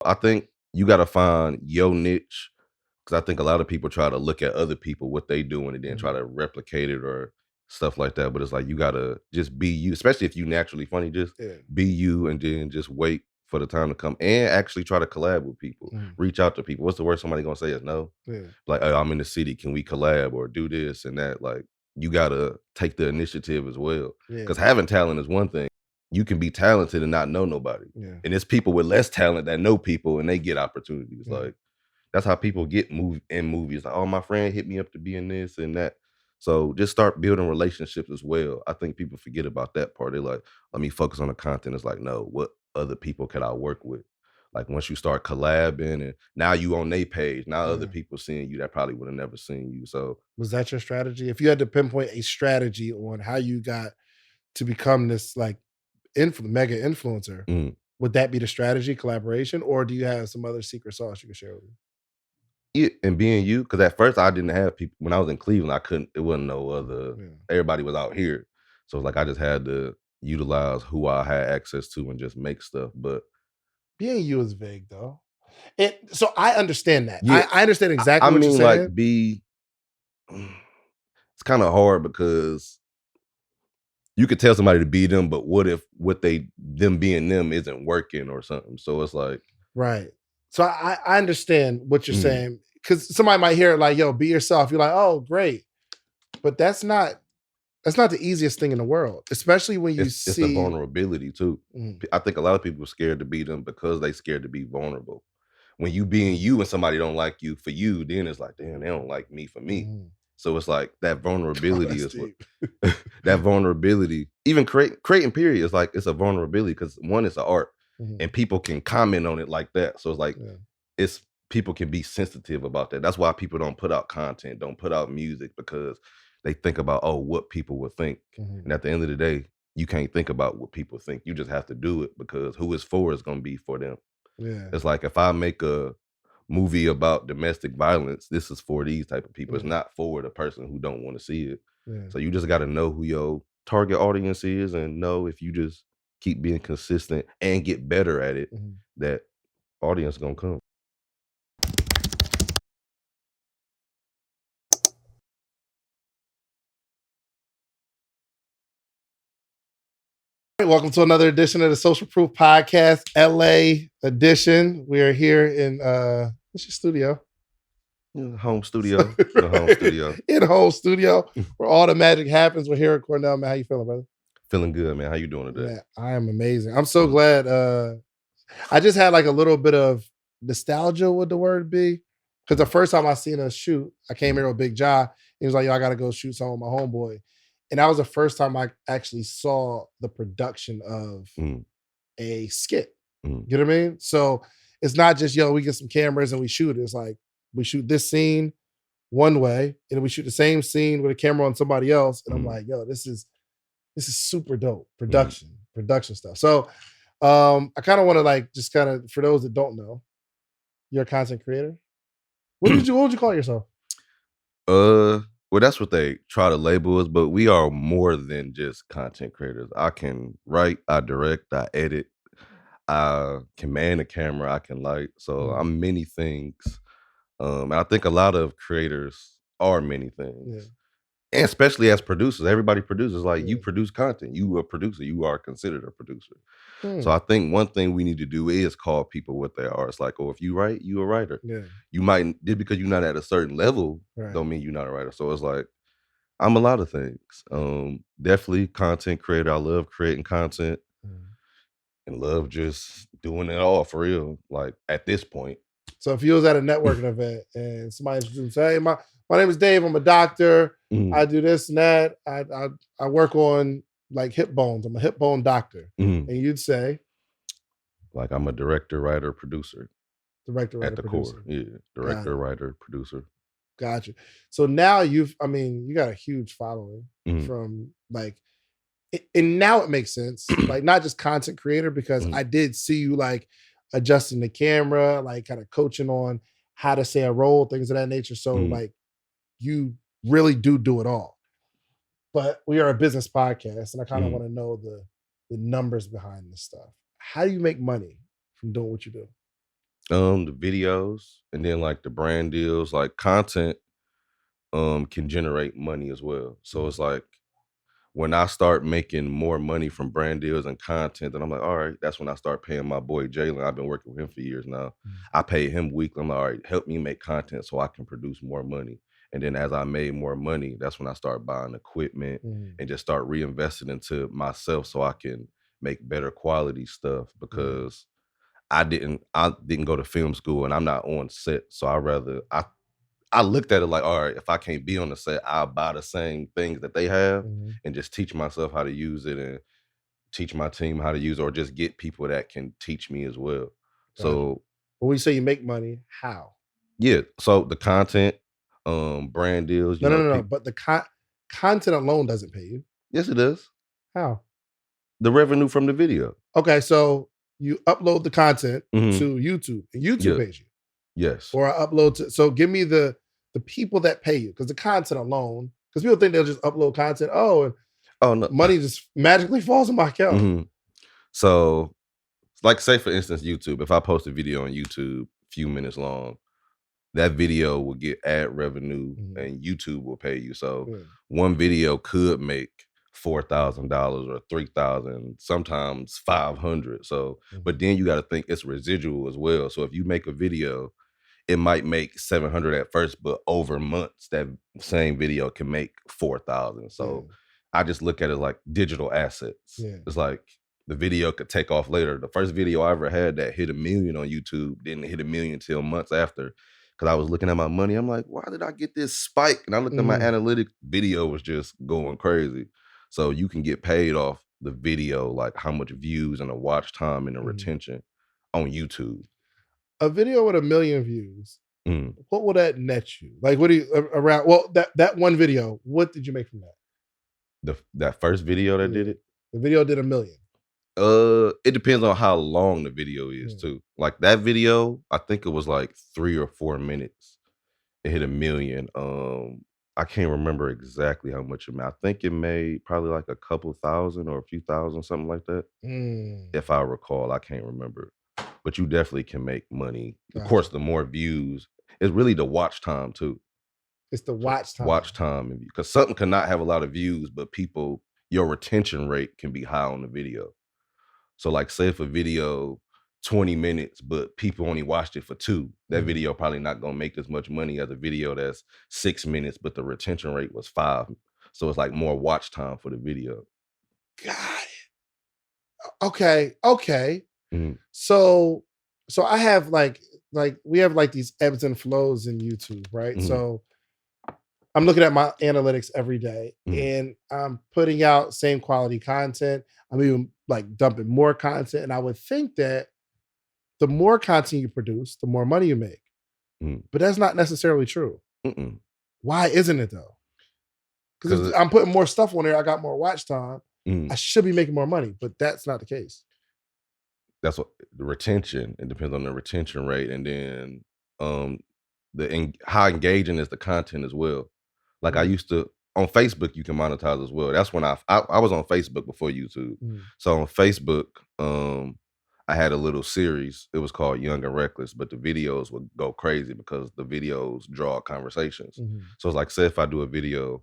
I think you got to find your niche because I think a lot of people try to look at other people, what they doing, and then try to replicate it or stuff like that. But it's like you got to just be you, especially if you naturally funny, just be you and then just wait for the time to come and actually try to collab with people, reach out to people. What's the worst somebody gonna say is no? Like, oh, I'm in the city, can we collab or do this and that? Like, you gotta take the initiative as well. Because having talent is one thing. You can be talented and not know nobody. And it's people with less talent that know people and they get opportunities. Like, that's how people get in movies. Like, oh, my friend hit me up to be in this and that. So just start building relationships as well. I think people forget about that part. They're like, let me focus on the content. It's like, no, what other people can I work with? Like, once you start collabing and now you on their page, now other people seeing you that probably would have never seen you. So was that your strategy? If you had to pinpoint a strategy on how you got to become this like mega influencer, would that be the strategy, collaboration, or do you have some other secret sauce you can share with me? and being you, because at first I didn't have people when I was in Cleveland, it wasn't no other, everybody was out here. So it's like I just had to utilize who I had access to and just make stuff. But being you is vague though. So I understand that. I understand exactly I what you're mean, saying. like it's kind of hard because you could tell somebody to be them, but what if them being them isn't working or something? So it's like, right. So I understand what you're saying because somebody might hear it like, "Yo, be yourself." You're like, "Oh, great," but that's not the easiest thing in the world, especially when you it's the see vulnerability too. I think a lot of people are scared to be them because they scared to be vulnerable. When you being you and somebody don't like you for you, then it's like, damn, they don't like me for me. So it's like that vulnerability is what that vulnerability, even creating period is like, it's a vulnerability because one, it's an art and people can comment on it like that. So it's like, it's people can be sensitive about that. That's why people don't put out content, don't put out music because they think about, oh, what people would think. And at the end of the day, you can't think about what people think. You just have to do it because who it's for is going to be for them. It's like if I make a movie about domestic violence, this is for these type of people. It's not for the person who don't want to see it. So you just got to know who your target audience is and know if you just keep being consistent and get better at it, that audience gonna come. Welcome to another edition of the Social Proof Podcast, LA edition. We are here in what's your studio? Home studio. The home studio. In home studio where all the magic happens. We're here at Cornell, man. How you feeling, brother? Feeling good, man. How you doing today? Man, I am amazing. I'm so glad. I just had like a little bit of nostalgia, would the word be? Because the first time I seen us shoot, I came here with Big Ja. He was like, "Yo, I gotta go shoot some with my homeboy." And that was the first time I actually saw the production of a skit. You know what I mean? So it's not just, yo, we get some cameras and we shoot. It's like we shoot this scene one way, and we shoot the same scene with a camera on somebody else. And I'm like, yo, this is super dope production stuff. So I kind of want to like just kind of, for those that don't know, you're a content creator. What would you call yourself? Well, that's what they try to label us, but we are more than just content creators. I can write, I direct, I edit, I can man a camera, I can light. So I'm many things. And I think a lot of creators are many things. And especially as producers, everybody produces. Like, you produce content, you a producer, you are considered a producer. So I think one thing we need to do is call people what they are. It's like, oh, if you write, you a writer. You might, just because you're not at a certain level, don't mean you're not a writer. So it's like, I'm a lot of things. Definitely content creator. I love creating content and love just doing it all for real. Like, at this point. So if you was at a networking event and somebody introduced, hey, my name is Dave, I'm a doctor. I do this and that. I work on like hip bones. I'm a hip bone doctor. And you'd say, like, I'm a director, writer, producer. Director, writer, at the producer. core. Yeah. Director, writer, producer. Gotcha. So now you got a huge following from like, and now it makes sense. Like, not just content creator, because I did see you like adjusting the camera, like kind of coaching on how to say a role, things of that nature. So like, you really do it all. But we are a business podcast, and I kind of want to know the numbers behind this stuff. How do you make money from doing what you do? The videos, and then like the brand deals, like content can generate money as well. So it's like when I start making more money from brand deals and content, then I'm like, all right, that's when I start paying my boy Jalen. I've been working with him for years now. I pay him weekly. I'm like, all right, help me make content so I can produce more money. And then as I made more money, that's when I start buying equipment and just start reinvesting into myself so I can make better quality stuff because I didn't go to film school and I'm not on set. So I looked at it like, all right, if I can't be on the set, I'll buy the same things that they have and just teach myself how to use it and teach my team how to use it, or just get people that can teach me as well. Gotcha. So But when you say you make money, how? yeah, so the content, brand deals, No. But the content alone doesn't pay you. yes, it does. How? The revenue from the video. Okay, so you upload the content Mhm. to YouTube, and YouTube Yeah. pays you. Yes. Or I upload to. So give me the people that pay you, because the content alone, because people think they'll just upload content. Oh, and Oh no. money just magically falls in my account. Mhm. So, like, say for instance, YouTube. If I post a video on YouTube, few minutes long, that video will get ad revenue and YouTube will pay you. So one video could make $4,000 or 3,000, sometimes 500. So, but then you got to think it's residual as well. So if you make a video, it might make 700 at first, but over months, that same video can make 4,000. So I just look at it like digital assets. It's like the video could take off later. The first video I ever had that hit 1 million on YouTube didn't hit 1 million until months after. Cause I was looking at my money. I'm like, why did I get this spike? And I looked at my analytics, video was just going crazy. So you can get paid off the video, like how much views and the watch time and the retention on YouTube. A video with 1 million views, what will that net you? Like, what do you around? Well, that one video, what did you make from that? That first video that did it? The video did 1 million. It depends on how long the video is too. Like that video, I think it was like 3 or 4 minutes. It hit 1 million. I can't remember exactly how much it made. I think it made probably like a couple thousand or a few thousand, something like that. If I recall, I can't remember. But you definitely can make money. Of course, the more views, it's really the watch time too. It's the watch time. Watch time, because something cannot have a lot of views, but your retention rate can be high on the video. So like say if a video 20 minutes, but people only watched it for 2, that video probably not gonna make as much money as a video that's 6 minutes, but the retention rate was 5. So it's like more watch time for the video. Got it. Okay. So I have like we have like these ebbs and flows in YouTube, right? So I'm looking at my analytics every day and I'm putting out same quality content. I'm even like dumping more content. And I would think that the more content you produce, the more money you make. But that's not necessarily true. Why isn't it though? Because I'm putting more stuff on there. I got more watch time. I should be making more money, but that's not the case. That's what the retention, it depends on the retention rate. And then how engaging is the content as well. Like I used to, on Facebook, you can monetize as well. That's when I was on Facebook before YouTube. So on Facebook, I had a little series. It was called Young and Reckless, but the videos would go crazy because the videos draw conversations. So it's like, say if I do a video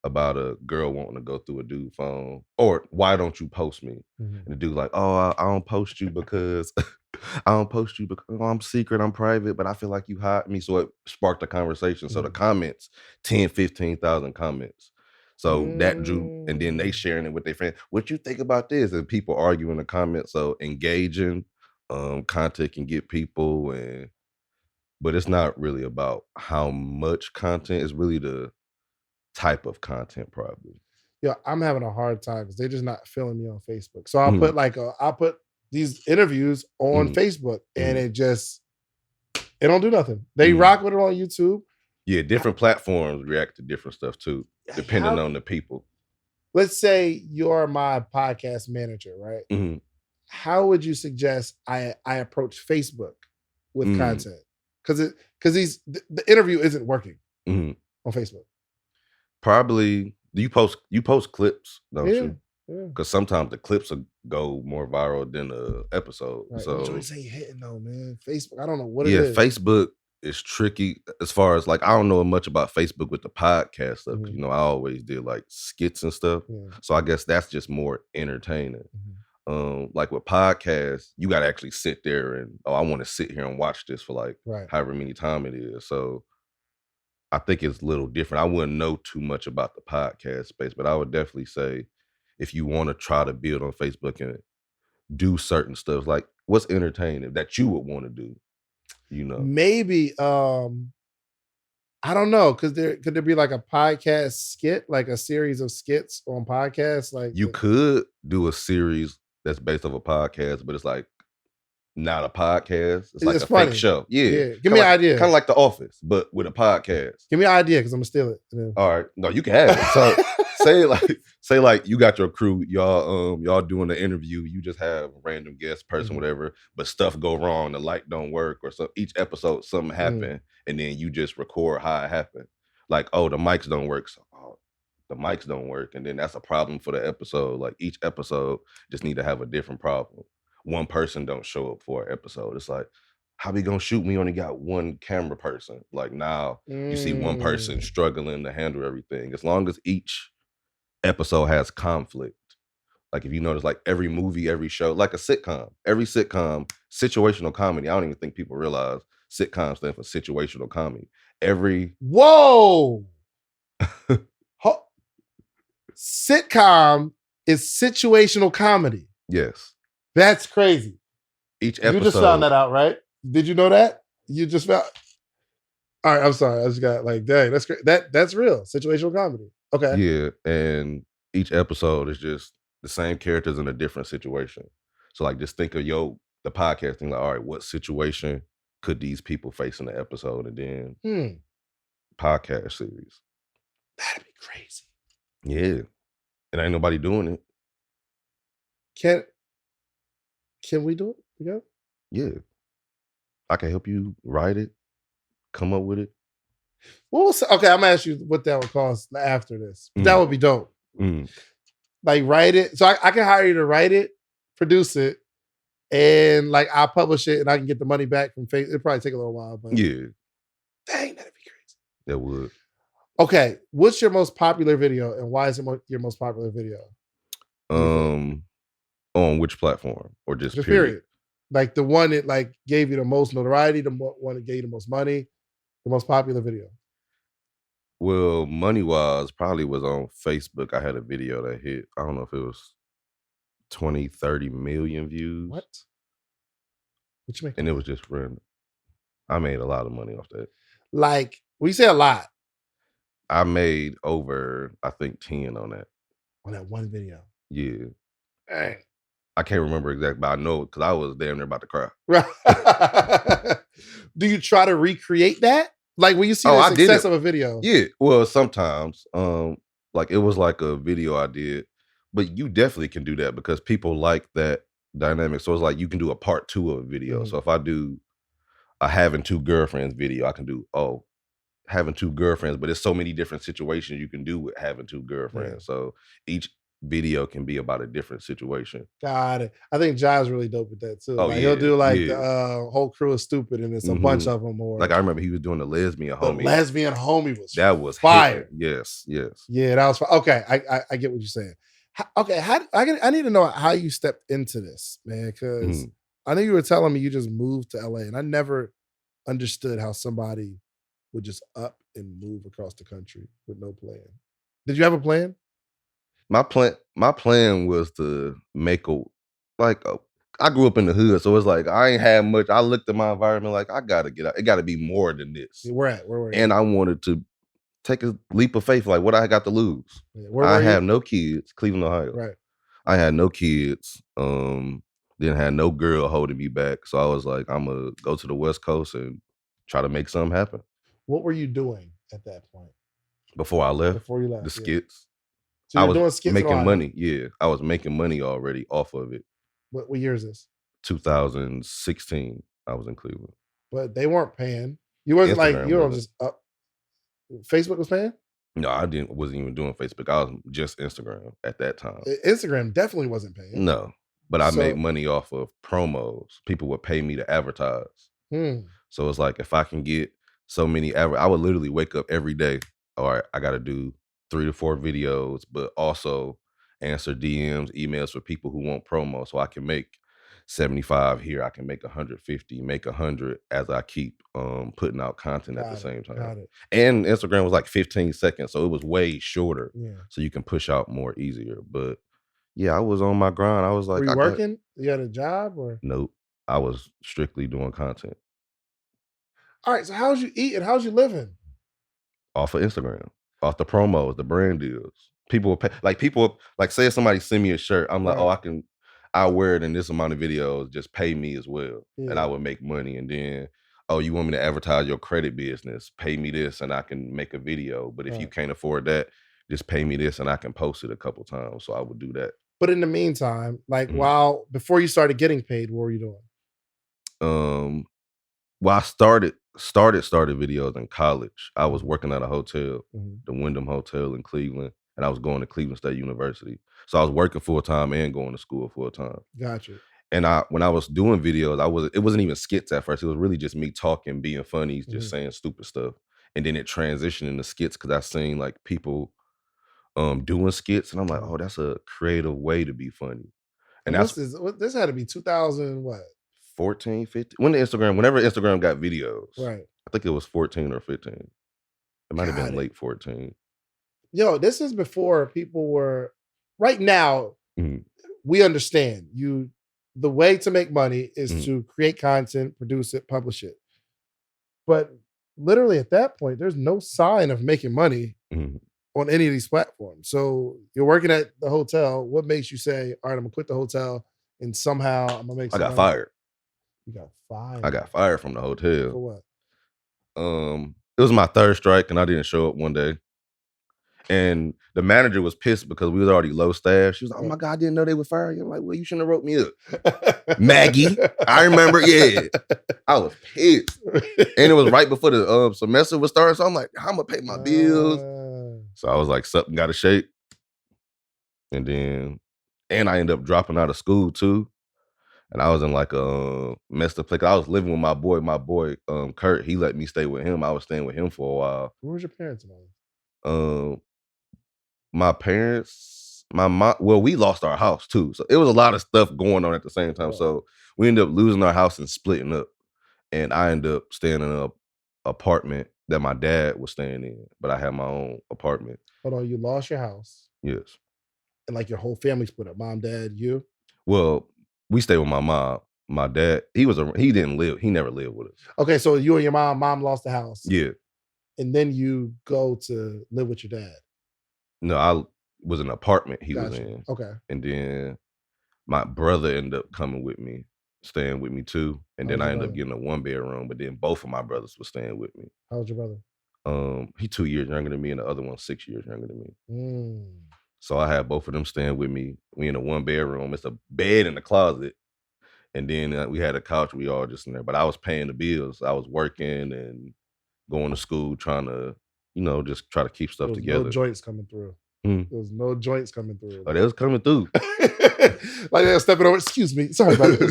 about a girl wanting to go through a dude's phone, or why don't you post me? And the dude's like, oh, I don't post you because I'm secret, I'm private, but I feel like you hide me. So it sparked a conversation. So the comments, 10, 15,000 comments. So that drew, and then they sharing it with their friends. What you think about this? And people argue in the comments. So engaging content can get people, but it's not really about how much content. It's really the type of content, probably. Yeah, I'm having a hard time because they're just not feeling me on Facebook. So I'll put these interviews on Facebook and it don't do nothing. They rock with it on YouTube. Yeah, different platforms react to different stuff too, depending on the people. Let's say you're my podcast manager, right? How would you suggest I approach Facebook with content? Because the interview isn't working on Facebook. Probably you post clips, don't you? Yeah. Because sometimes the clips will go more viral than a episode. Right. Them So joints ain't hitting though, man. Facebook, I don't know what it yeah, is. Facebook is tricky as far as like I don't know much about Facebook with the podcast stuff. Mhm. You know, I always did like skits and stuff. Yeah. So I guess that's just more entertaining. Mhm. Like with podcasts, you got to actually sit there and I want to sit here and watch this for like Right. however many time it is. So I think it's a little different. I wouldn't know too much about the podcast space, but I would definitely say if you want to try to build on Facebook and do certain stuff, like what's entertaining that you would want to do, you know? Maybe I don't know. Could there be like a podcast skit, like a series of skits on podcasts? Like You could do a series that's based off a podcast, but it's like not a podcast. It's like It's a funny. fake show. Yeah. Yeah. Give me an idea. Kind of like The Office, but with a podcast. Give me an idea because I'm gonna steal it. Yeah. All right. No, you can have it. So say like you got your crew, y'all doing the interview, you just have a random guest person, whatever, but stuff go wrong, the light don't work, or so each episode something happen, and then you just record how it happened. Like, oh, the mics don't work. So the mics don't work, and then that's a problem for the episode. Like each episode just need to have a different problem. One person don't show up for an episode. It's like, how we gonna shoot? We only got one camera person. Like now you see one person struggling to handle everything. As long as each episode has conflict. Like if you notice, like every movie, every show, like a sitcom, every sitcom, situational comedy. I don't even think people realize sitcoms stand for situational comedy. Whoa. Sitcom is situational comedy. Yes. That's crazy. Each episode. You just found that out, right? Did you know that? You just found. All right, I'm sorry. I just got like, dang, that's great. That's real situational comedy. Okay. Yeah, and each episode is just the same characters in a different situation. So like, just think of the podcast thing. Like, all right, what situation could these people face in the episode, and then podcast series. That'd be crazy. Yeah, and ain't nobody doing it. Can we do it together? Yeah, I can help you write it, come up with it. Okay, I'm gonna ask you what that would cost after this. That would be dope. Like write it. So I can hire you to write it, produce it, and like I'll publish it and I can get the money back from Facebook. It'll probably take a little while, but yeah. Dang, that'd be crazy. That would. Okay, what's your most popular video and why is it your most popular video? On which platform or just period? Like the one that like gave you the most notoriety, the one that gave you the most money, the most popular video. Well, money-wise, probably was on Facebook. I had a video that hit, I don't know if it was 20, 30 million views. What you make? And it was just random. I made a lot of money off that. Like, we say a lot. I made over, I think, 10 on that. On that one video? Yeah. Dang. I can't remember exactly, but I know because I was damn near about to cry. Right. Do you try to recreate that? Like when you see the success of a video? Yeah. Well, sometimes. Like it was like a video I did, but you definitely can do that because people like that dynamic. So it's like you can do a part 2 of a video. So if I do a having 2 girlfriends video, I can do having 2 girlfriends, but there's so many different situations you can do with having 2 girlfriends. Yeah. So each video can be about a different situation. Got it. I think Jai's really dope with that too. Like he'll do like the whole crew is stupid and it's a bunch of them. Or like I remember he was doing the lesbian homie. The lesbian homie was fire. Yes. Yeah, that was fire. Okay, I get what you're saying. Okay, I need to know how you stepped into this, man, because I know you were telling me you just moved to LA and I never understood how somebody would just up and move across the country with no plan. Did you have a plan? My plan was to make I grew up in the hood, so it's like I ain't had much. I looked at my environment like I gotta get out. It gotta be more than this. Where were you? And I wanted to take a leap of faith. Like what I got to lose. Yeah, I have no kids. Cleveland, Ohio. Right. I had no kids. Didn't have no girl holding me back. So I was like, I'm gonna go to the West Coast and try to make something happen. What were you doing at that point? Before I left? Before you left. The skits. So you were doing skits making money. Yeah. I was making money already off of it. What year is this? 2016. I was in Cleveland. But they weren't paying. You wasn't Instagram like, you were just up. Facebook was paying? No, wasn't even doing Facebook. I was just Instagram at that time. Instagram definitely wasn't paying. No. but I made So money off of promos. People would pay me to advertise. So it's like if I can get so many, I would literally wake up every day. All right, I got to do 3 to 4 videos, but also answer DMs, emails for people who want promo, so I can make 75 here. I can make 150, make 100 as I keep putting out content at the same time. Got it. And Instagram was like 15 seconds, so it was way shorter. Yeah. So you can push out more easier. But yeah, I was on my grind. I was like, were you working? You had a job or? Nope. I was strictly doing content All right. So how's you eating? How's you living? off of Instagram, off the promos, the brand deals. People will pay, like say if somebody send me a shirt, I'm like, oh, I'll wear it in this amount of videos, just pay me as well. And I would make money. And then, oh, you want me to advertise your credit business, pay me this and I can make a video. But if you can't afford that, just pay me this and I can post it a couple times. So I would do that. But in the meantime, like before you started getting paid, what were you doing? Well, I started videos in college. I was working at a hotel, the Wyndham Hotel in Cleveland, and I was going to Cleveland State University. So I was working full time and going to school full time. Gotcha. And when I was doing videos, it wasn't even skits at first. It was really just me talking, being funny, just saying stupid stuff. And then it transitioned into skits because I seen like people doing skits, and I'm like, oh, that's a creative way to be funny. And this had to be 2000 what? 14, 15. Whenever Instagram got videos. Right. I think it was 14 or 15. It might have been late 14. Yo, this is before people were right now. We understand the way to make money is to create content, produce it, publish it. But literally at that point, there's no sign of making money on any of these platforms. So you're working at the hotel. What makes you say, all right, I'm gonna quit the hotel and somehow I'm gonna make some money? Fired. You got fired. I got fired from the hotel. For what? It was my third strike and I didn't show up one day. And the manager was pissed because we was already low staff. She was like, oh my God, I didn't know they would fire you. I'm like, well, you shouldn't have wrote me up. Maggie. I remember, yeah. I was pissed. And it was right before the semester was starting. So I'm like, how am I gonna pay my bills? So I was like, something got to shake. And I ended up dropping out of school too. And I was in like a messed up place. I was living with my boy, Kurt. He let me stay with him. I was staying with him for a while. Where was your parents involved? My parents, my mom, well, we lost our house too. So it was a lot of stuff going on at the same time. So we ended up losing our house and splitting up. And I ended up staying in an apartment that my dad was staying in, but I had my own apartment. Hold on, you lost your house? Yes. And like your whole family split up, mom, dad, you? Well, we stayed with my mom. My dad, he never lived with us. Okay, so you and your mom lost the house. Yeah. And then you go to live with your dad. No, I was in an apartment he was in. Okay. And then my brother ended up coming with me, staying with me too. And then I ended up getting a 1-bedroom, but then both of my brothers were staying with me. How old's your brother? He 2 years younger than me, and the other one's 6 years younger than me. So I had both of them staying with me. We in a 1-bedroom. It's a bed in the closet. And then we had a couch. We all just in there. But I was paying the bills. I was working and going to school, trying to, just try to keep stuff together. No joints coming through. There was no joints coming through. Oh, they was coming through. Like they were stepping over. Excuse me. Sorry about it.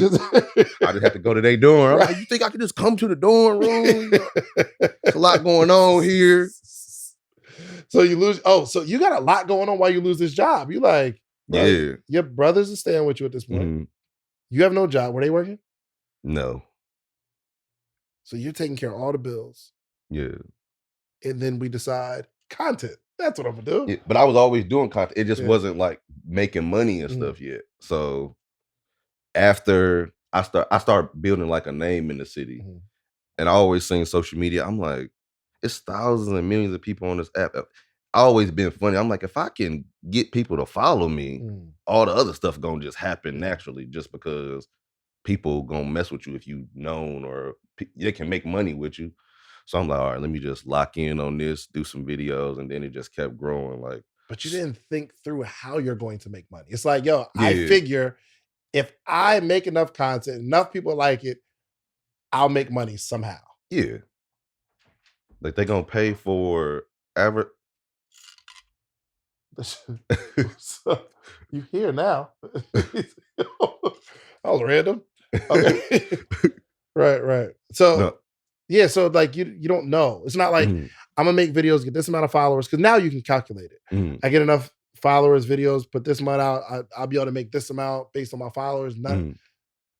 I just had to go to their dorm. I'm like, you think I could just come to the dorm room? There's a lot going on here. So you lose. Oh, so you got a lot going on while you lose this job. You like, yeah. Your brothers are staying with you at this point. You have no job. Were they working? No. So you're taking care of all the bills. Yeah. And then we decide content. That's what I'm gonna do. Yeah, but I was always doing content. It just wasn't like making money and stuff yet. So after I start building like a name in the city, and I always seen social media. I'm like, it's thousands and millions of people on this app. I always been funny. I'm like, if I can get people to follow me, all the other stuff gonna just happen naturally, just because people gonna mess with you if you known or they can make money with you. So I'm like, all right, let me just lock in on this, do some videos, and then it just kept growing. Like, but you didn't think through how you're going to make money. It's like, yo, I figure if I make enough content, enough people like it, I'll make money somehow. Yeah. Like they gonna pay for average. So, you here now. Oh, random. Okay. Right. So No. yeah, so like you don't know. It's not like Mhm, I'm gonna make videos, get this amount of followers, because now you can calculate it. mhm, I get enough followers, videos, put this amount out. I'll be able to make this amount based on my followers. Not mhm.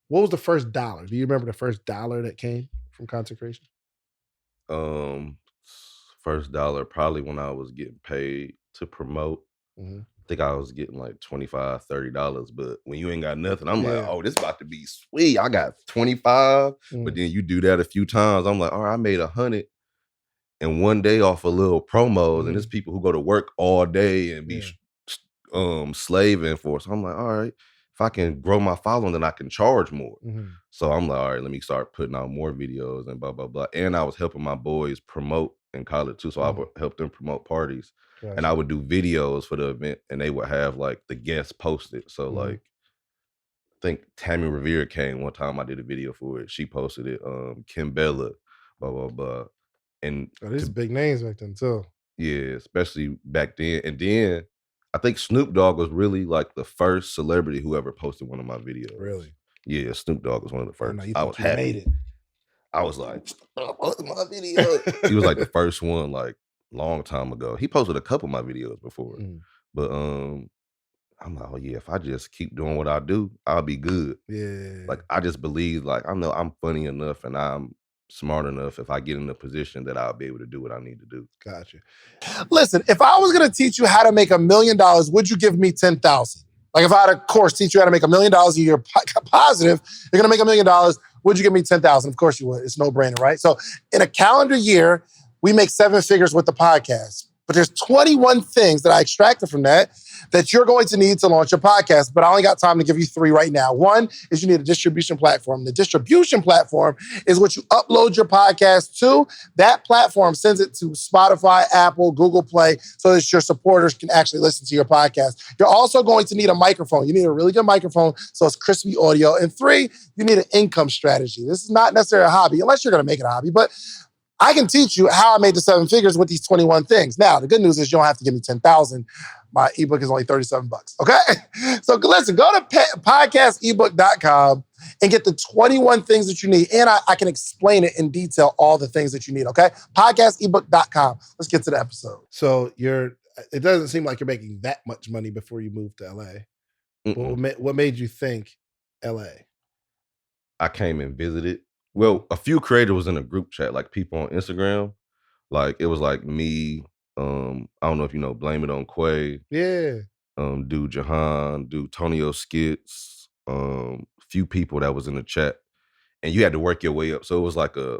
what was the first dollar? Do you remember the first dollar that came from content creation? Um, First dollar probably when I was getting paid to promote. Mhm. I think I was getting like 25, $30, but when you ain't got nothing, I'm like, Yeah. "Oh, this about to be sweet. I got 25." But Mm, then you do that a few times, I'm like, "Alright, I made 100 in one day off of little promos," and there's mhm. people who go to work all day and be Yeah. s slaving for. So I'm like, "Alright, if I can grow my following, then I can charge more." Mhm. So I'm like, "Alright, let me start putting out more videos and blah, blah, blah." And I was helping my boys promote in college too, so I would Mhm. help them promote parties, and I Gotcha. would do videos for the event, and they would have, like, the guests posted. So, Mhm. like, I think Tammy Revere came one time, I did a video for it. She posted it, Kim Bella, blah, blah, blah. And Oh, these to big names back then too. yeah, especially back then. And then I think Snoop Dogg was really like the first celebrity who ever posted one of my videos. Really. Yeah, Snoop Dogg was one of the Oh, now first. you I was think you made happy. it. I was like, "Stop posting my video." He was like the first one, like long time ago. He posted a couple of my videos before, Mm, but I'm like, oh yeah, if I just keep doing what I do, I'll be good. yeah. Like I just believe, like I know I'm funny enough and I'm smart enough. If I get in a position that I'll be able to do what I need to do. Gotcha. Listen, if I was going to teach you how to make $1,000,000, would you give me 10,000? Like if I had a course teach you how to make $1,000,000 a year, positive, you're going to make $1,000,000. Would you give me 10,000? Of course you would. It's no brainer, right? So in a calendar year, we make 7 figures with the podcast. But there's 21 things that I extracted from that you're going to need to launch a podcast. But I only got time to give you 3 right now. One is you need a distribution platform. The distribution platform is what you upload your podcast to. That platform sends it to Spotify, Apple, Google Play, so that your supporters can actually listen to your podcast. You're also going to need a microphone. You need a really good microphone so it's crispy audio. And 3, you need an income strategy. This is not necessarily a hobby, unless you're going to make it a hobby, but I can teach you how I made the 7 figures with these 21 things. Now, the good news is you don't have to give me 10,000. My ebook is only $37. Okay. So listen, go to podcastebook.com and get the 21 things that you need. And I can explain it in detail, all the things that you need. Okay. Podcastebook.com. Let's get to the episode. So it doesn't seem like you're making that much money before you moved to LA. But Mm-mm. what made you think LA? I came and visited. Mhm. Well, a few creators was in a group chat, like people on Instagram. Like it was like me. I don't know if you know, Blame It on Quay. Yeah. Dude Jahan, dude Tonio Skits. Few people that was in the chat, and you had to work your way up. So it was like a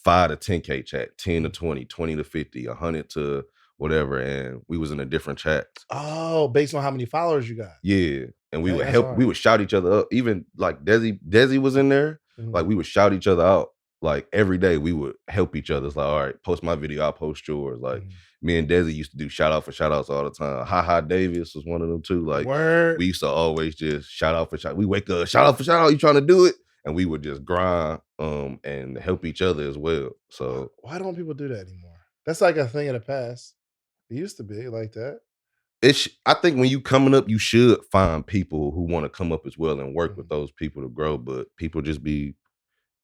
5 to 10K chat, 10 to 20, 20 to 50, 100 to whatever, and we was in a different chats. Oh, based on how many followers you got. Yeah, and we Dang, would that's help. We hard. would shout each other up. Even like Desi was in there. Mhm. Like we would shout each other out. Like every day, we would help each other. It's like, all right, post my video, I'll post yours. Like Mhm. me and Desi used to do shout out for shout outs all the time. Ha Ha Davis was one of them too. Like Word. we used to always just shout out for shout. We wake up, shout out for shout out. You trying to do it? And we would just grind and help each other as well. So Why don't people do that anymore? That's like a thing of the past. It used to be like that. I think when you coming up, you should find people who want to come up as well and work with Mhm. those people to grow. But people just be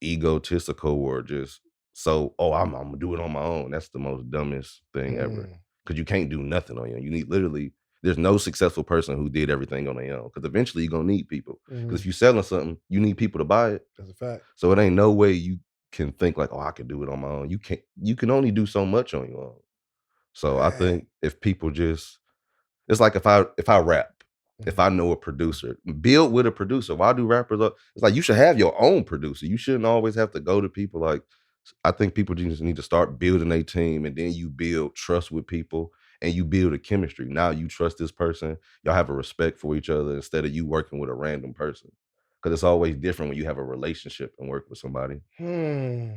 egotistical or just so, oh, I'm gonna do it on my own. That's the most dumbest thing ever. Mm, Because you can't do nothing on your own. You need literally. There's no successful person who did everything on their own. Because eventually you're gonna need people. Because if mhm. you're selling something, you need people to buy it. That's a fact. So it ain't no way you can think like, oh, I could do it on my own. You can't. You can only do so much on your own. So I Dang. think if people just it's like if I rap, if Mhm. I know a producer, build with a producer. Why do rappers? It's like you should have your own producer. You shouldn't always have to go to people. Like I think people just need to start building a team, and then you build trust with people, and you build a chemistry. Now you trust this person. Y'all have a respect for each other instead of you working with a random person. Because it's always different when you have a relationship and work with somebody. Hmm.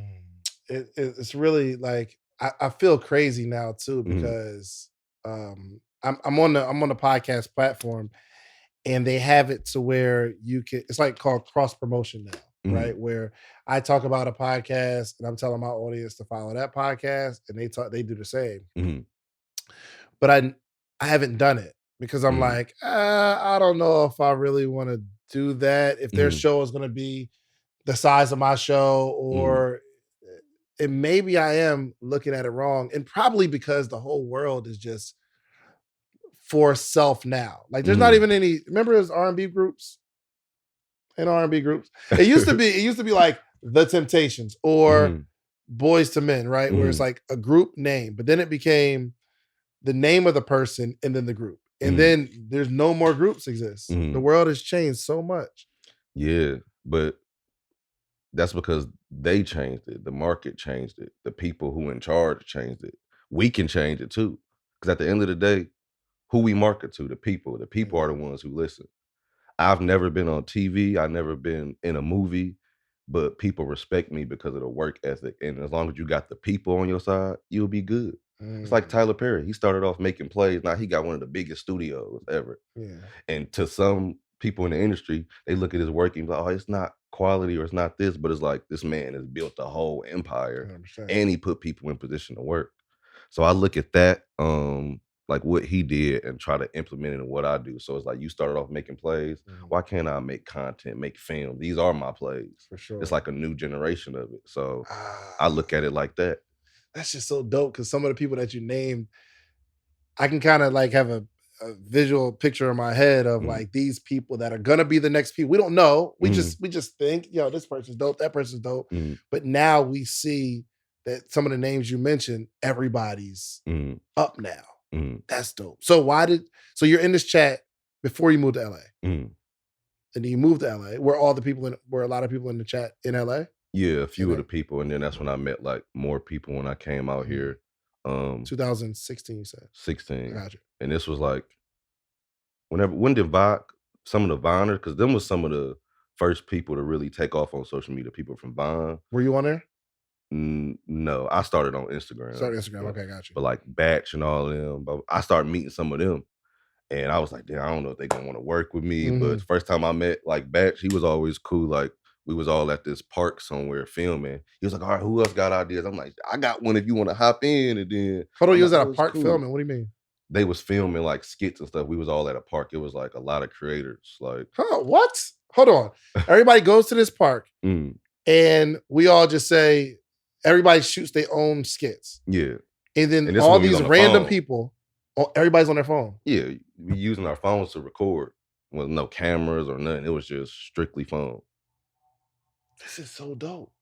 It's really like I feel crazy now too Mhm, because I'm on the podcast platform and they have it to where you can it's like called cross promotion now, mhm, right? Where I talk about a podcast and I'm telling my audience to follow that podcast and they do the same. mhm, But I haven't done it because I'm mhm, like, I don't know if I really want to do that if their Mhm, show is gonna be the size of my show, mhm, or and maybe I am looking at it wrong, and probably because the whole world is just for self now. Like there's not mhm, even any, remember those R&B groups and R&B groups? It used to be like The Temptations or mhm, Boys to Men, right? Where it's mhm, like a group name, but then it became the name of the person and then the group. And mhm, then there's no more groups exist. The mhm. world has changed so much. Yeah, but that's because they changed it. The market changed it. The people who in charge changed it. We can change it too. Because at the end of the day, who we market to, the people. The people are the Mhm, ones who listen. I've never been on TV. I've never been in a movie, but people respect me because of the work ethic. And as long as you got the people on your side, you'll be good. It's like mm, Tyler Perry. He started off making plays. Now he got one of the biggest studios ever. yeah, And to some people in the industry, they look at his work and be like, oh, it's not quality or it's not this, but it's like this man has built a whole empire 100%. and he put people in position to work. So I look at that, like what he did and try to implement it in what I do. So it's like you started off making plays. Mhm, Why can't I make content, make film? These are my plays. for It's sure. like a new generation of it. So I Ah, look at it like that. that's just so dope because some of the people that you named, I can kind of like have a visual picture in my head of Mm, like these people that are gonna be the next people. We don't know. We mm, just we just think, yo, this person's dope, that person's dope. mm, But now we see that some of the names you mentioned, everybody's mm, up now. mm, That's dope. So you're in this chat before you moved to LA. mm. And then you moved to LA. Were a lot of people in the chat in LA? Yeah, a And few of then the people, and then that's when I met like more people when I came out mhm, here. 2016, you said. I 16. got you. And this was like when did some of the Viners, because them was some of the first people to really take off on social media, people from Vine. Were you on there? No, I started on Instagram, Started Instagram. but Okay, got you. like Batch and all of them. But I started meeting some of them, and I was like, damn, I don't know if they gonna want to work with me. But Mhm. the first time I met like Batch, he was always cool. Like we was all at this park somewhere filming. He was like, all right, who else got ideas? I'm like, I got one if you want to hop in. And then Hold on, I'm you like, was at a oh, it's park cool. filming. What do you mean? They was filming like skits and stuff. We was all at a park. It was like a lot of creators. Like, Huh, what? Hold on. Everybody goes to this park mm, and we all just say everybody shoots their own skits. yeah. And then And this all when we was these on the random phone. people, everybody's on their phone. Yeah, we using our phones to record with no cameras or nothing. It was just strictly phone. This is so dope.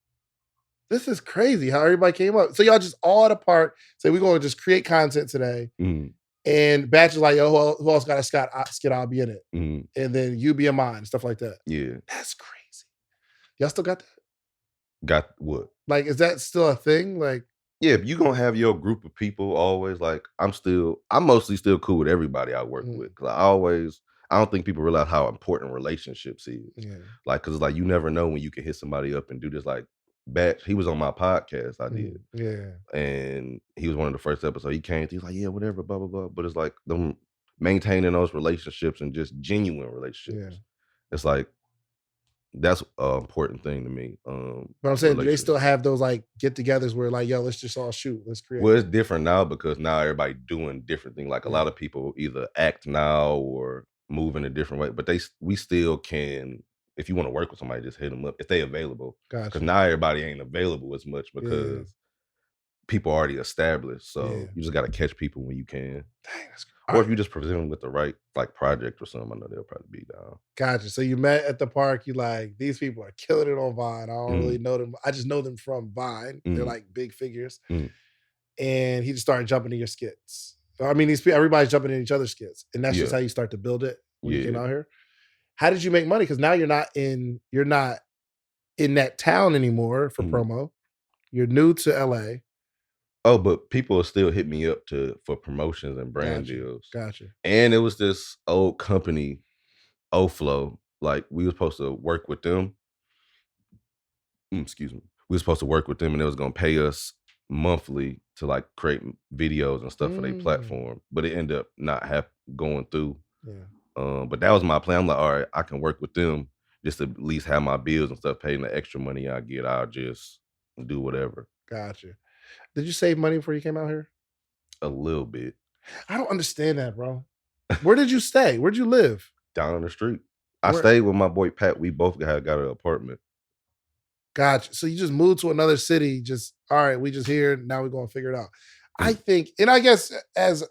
This is crazy how everybody came up. So y'all just all at a park say we're going to just create content today. Mm, And Batch is like, yo, who else got a skit? I'll be in it. mm, And then you be in mine, stuff like that. yeah. That's crazy. Y'all still got that? Got what? Like, is that still a thing? Like, Yeah, if you gonna have your group of people always, like, I'm mostly still cool with everybody I work mm, with. 'Cause I don't think people realize how important relationships is. yeah, Like, cause it's like you never know when you can hit somebody up and do this. Like, Batch, he was on my podcast I did, yeah, and he was one of the first episodes. He came, he was like, yeah, whatever, blah blah blah. But it's like them maintaining those relationships and just genuine yeah. relationships. It's like that's an important thing to me. But I'm saying, do they still Relationships. have those like get-togethers where like, yo, let's just all shoot, let's create? Well, it's different now because now everybody doing different things. Like a Yeah, lot of people either act now or move in a different way, but we still can. If you want to work with somebody, just hit them up if they available. Because gotcha. now everybody ain't available as much Yeah, because people already established. So yeah. you just got to catch people when you can, Dang, that's all or if right. you just present them with the right like project or something. I know they'll probably be down. Gotcha. So you met at the park. You like these people are killing it on Vine. I don't really Mm, know them. I just know them from Vine. They're mm, like big figures. mm, And he just started jumping in your skits. I mean, everybody's jumping in each other's skits, and that's just yeah, how you start to build it when you came yeah. out here. How did you make money? Because now you're not in that town anymore for Mm. promo. You're new to LA. Oh, but people will still hit me up for promotions and brand Gotcha. deals. Gotcha. And it was this old company, Oflow. Like we were supposed to work with them. Excuse me. We were supposed to work with them, and they was gonna pay us monthly to like create videos and stuff for their Mm, platform. But it ended up not going through. yeah. But that was my plan. I'm like, all right, I can work with them just to at least have my bills and stuff paid, and the extra money I get, I'll just do whatever. Gotcha. Did you save money before you came out here? A little bit I don't understand that, bro. Where did you stay? Where'd you live? down the street. I stayed with my boy Pat. We both got an apartment. Gotcha. So you just moved to another city. Just all right. We just here now. We're gonna figure it out. I think, and I guess as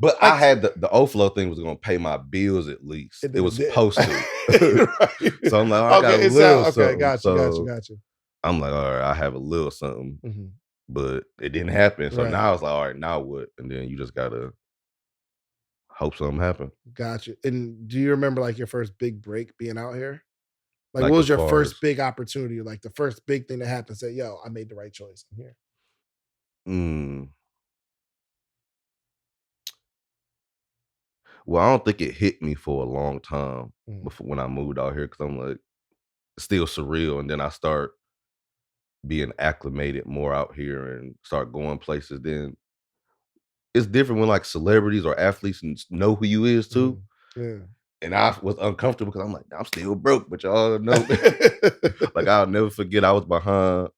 But I had the overflow thing was gonna pay my bills at least. It was supposed to. Right. So I'm like, I got a little something. Okay, gotcha. I'm like, all right, I have a little something, but it didn't happen. So now I was like, all right, now what? And then you just gotta hope something happen. Gotcha. And do you remember like your first big break being out here? Like, Like, what as was your far first as big opportunity? Like the first big thing that happened, say, yo, I made the right choice. I'm here. Well, I don't think it hit me for a long time Mm, before when I moved out here, because I'm like, still surreal. And then I start being acclimated more out here and start going places. Then it's different when like celebrities or athletes know who you is too. yeah. And I was uncomfortable because I'm like, I'm still broke, but y'all know. Like, I'll never forget, I was behind.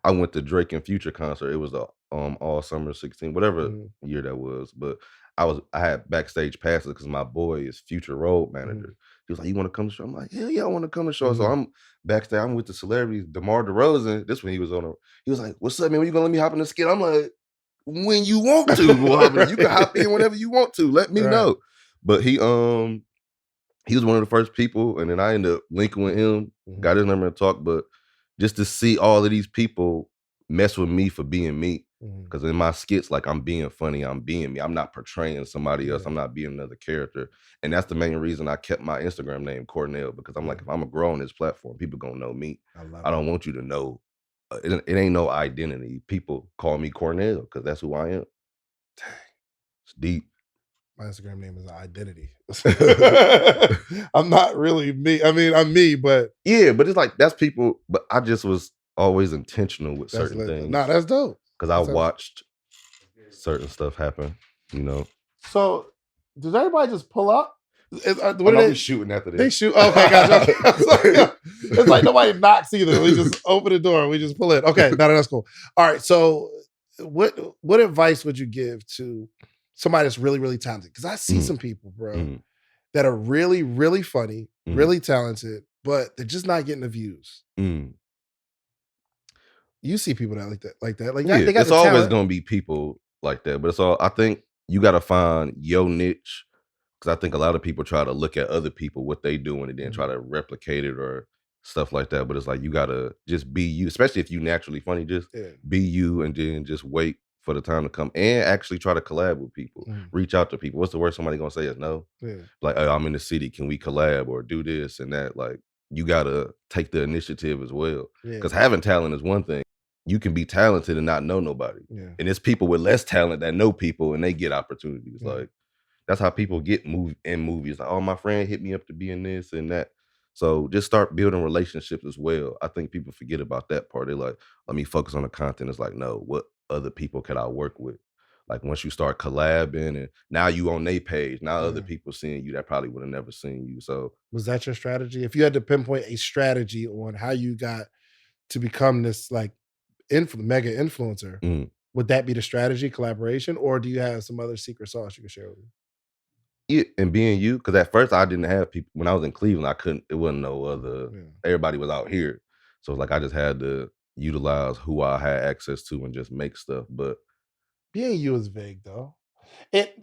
I went to Drake and Future concert. It was a all summer 16, whatever year that was. But I had backstage passes because my boy is Future road manager. He was like, "You want to come to the show?" I'm like, "Hell yeah, I want to come to the show." So I'm backstage. I'm with the celebrities. DeMar DeRozan. This when he was on. He was like, "What's up, man? When you gonna let me hop in the skit?" I'm like, "When you want to, boy. You can hop in whenever you want to. Let me know." But he was one of the first people, and then I ended up linking with him, got his number and talked. But just to see all of these people mess with me for being me, because in my skits, like, I'm being funny, I'm being me. I'm not portraying somebody else. I'm not being another character. And that's the main reason I kept my Instagram name Cornell, because I'm like, if I'm gonna grow on this platform, people gonna know me. I don't want you to know. It ain't no identity. People call me Cornell because that's who I am. It's deep. My Instagram name is identity. I'm not really me. I mean, I'm me, but yeah, but it's like that's people. But I just was always intentional with certain things. Nah, that's dope. Because I watched certain stuff happen, you know. So, does everybody just pull up? What are they shooting after this? They shoot. Okay, gotcha. Okay. It's like nobody knocks either. We just open the door. We just pull in. Okay, no, that's cool. All right. So, what advice would you give to somebody that's really, really talented? Because I see some people, bro, that are really, really funny, really talented, but they're just not getting the views. You see people that like that. Like, yeah, they got it's the always talent. gonna be people like that, but it's all. I think you got to find your niche, because I think a lot of people try to look at other people, what they doing, and then try to replicate it or stuff like that. But it's like you gotta just be you, especially if you naturally funny. Just be you, and then just wait for the time to come, and actually try to collab with people. Reach out to people. What's the worst somebody gonna say is no? Like, oh, I'm in the city, can we collab or do this and that? Like, you gotta take the initiative as well, because having talent is one thing. You can be talented and not know nobody, and it's people with less talent that know people and they get opportunities. Like, that's how people get in movies. Like, oh, my friend hit me up to be in this and that. So just start building relationships as well. I think people forget about that part. They're like, let me focus on the content. It's like, no, what other people can I work with? Like, once you start collabing and now you on their page, now other people seeing you that probably would have never seen you. So was that your strategy? If you had to pinpoint a strategy on how you got to become this like mega influencer, would that be the strategy, collaboration, or do you have some other secret sauce you can share with me? yeah, and being you, because at first I didn't have people. When I was in Cleveland, I couldn't. It wasn't no other. Everybody was out here, so it's like I just had to utilize who I had access to and just make stuff. But being you is vague though.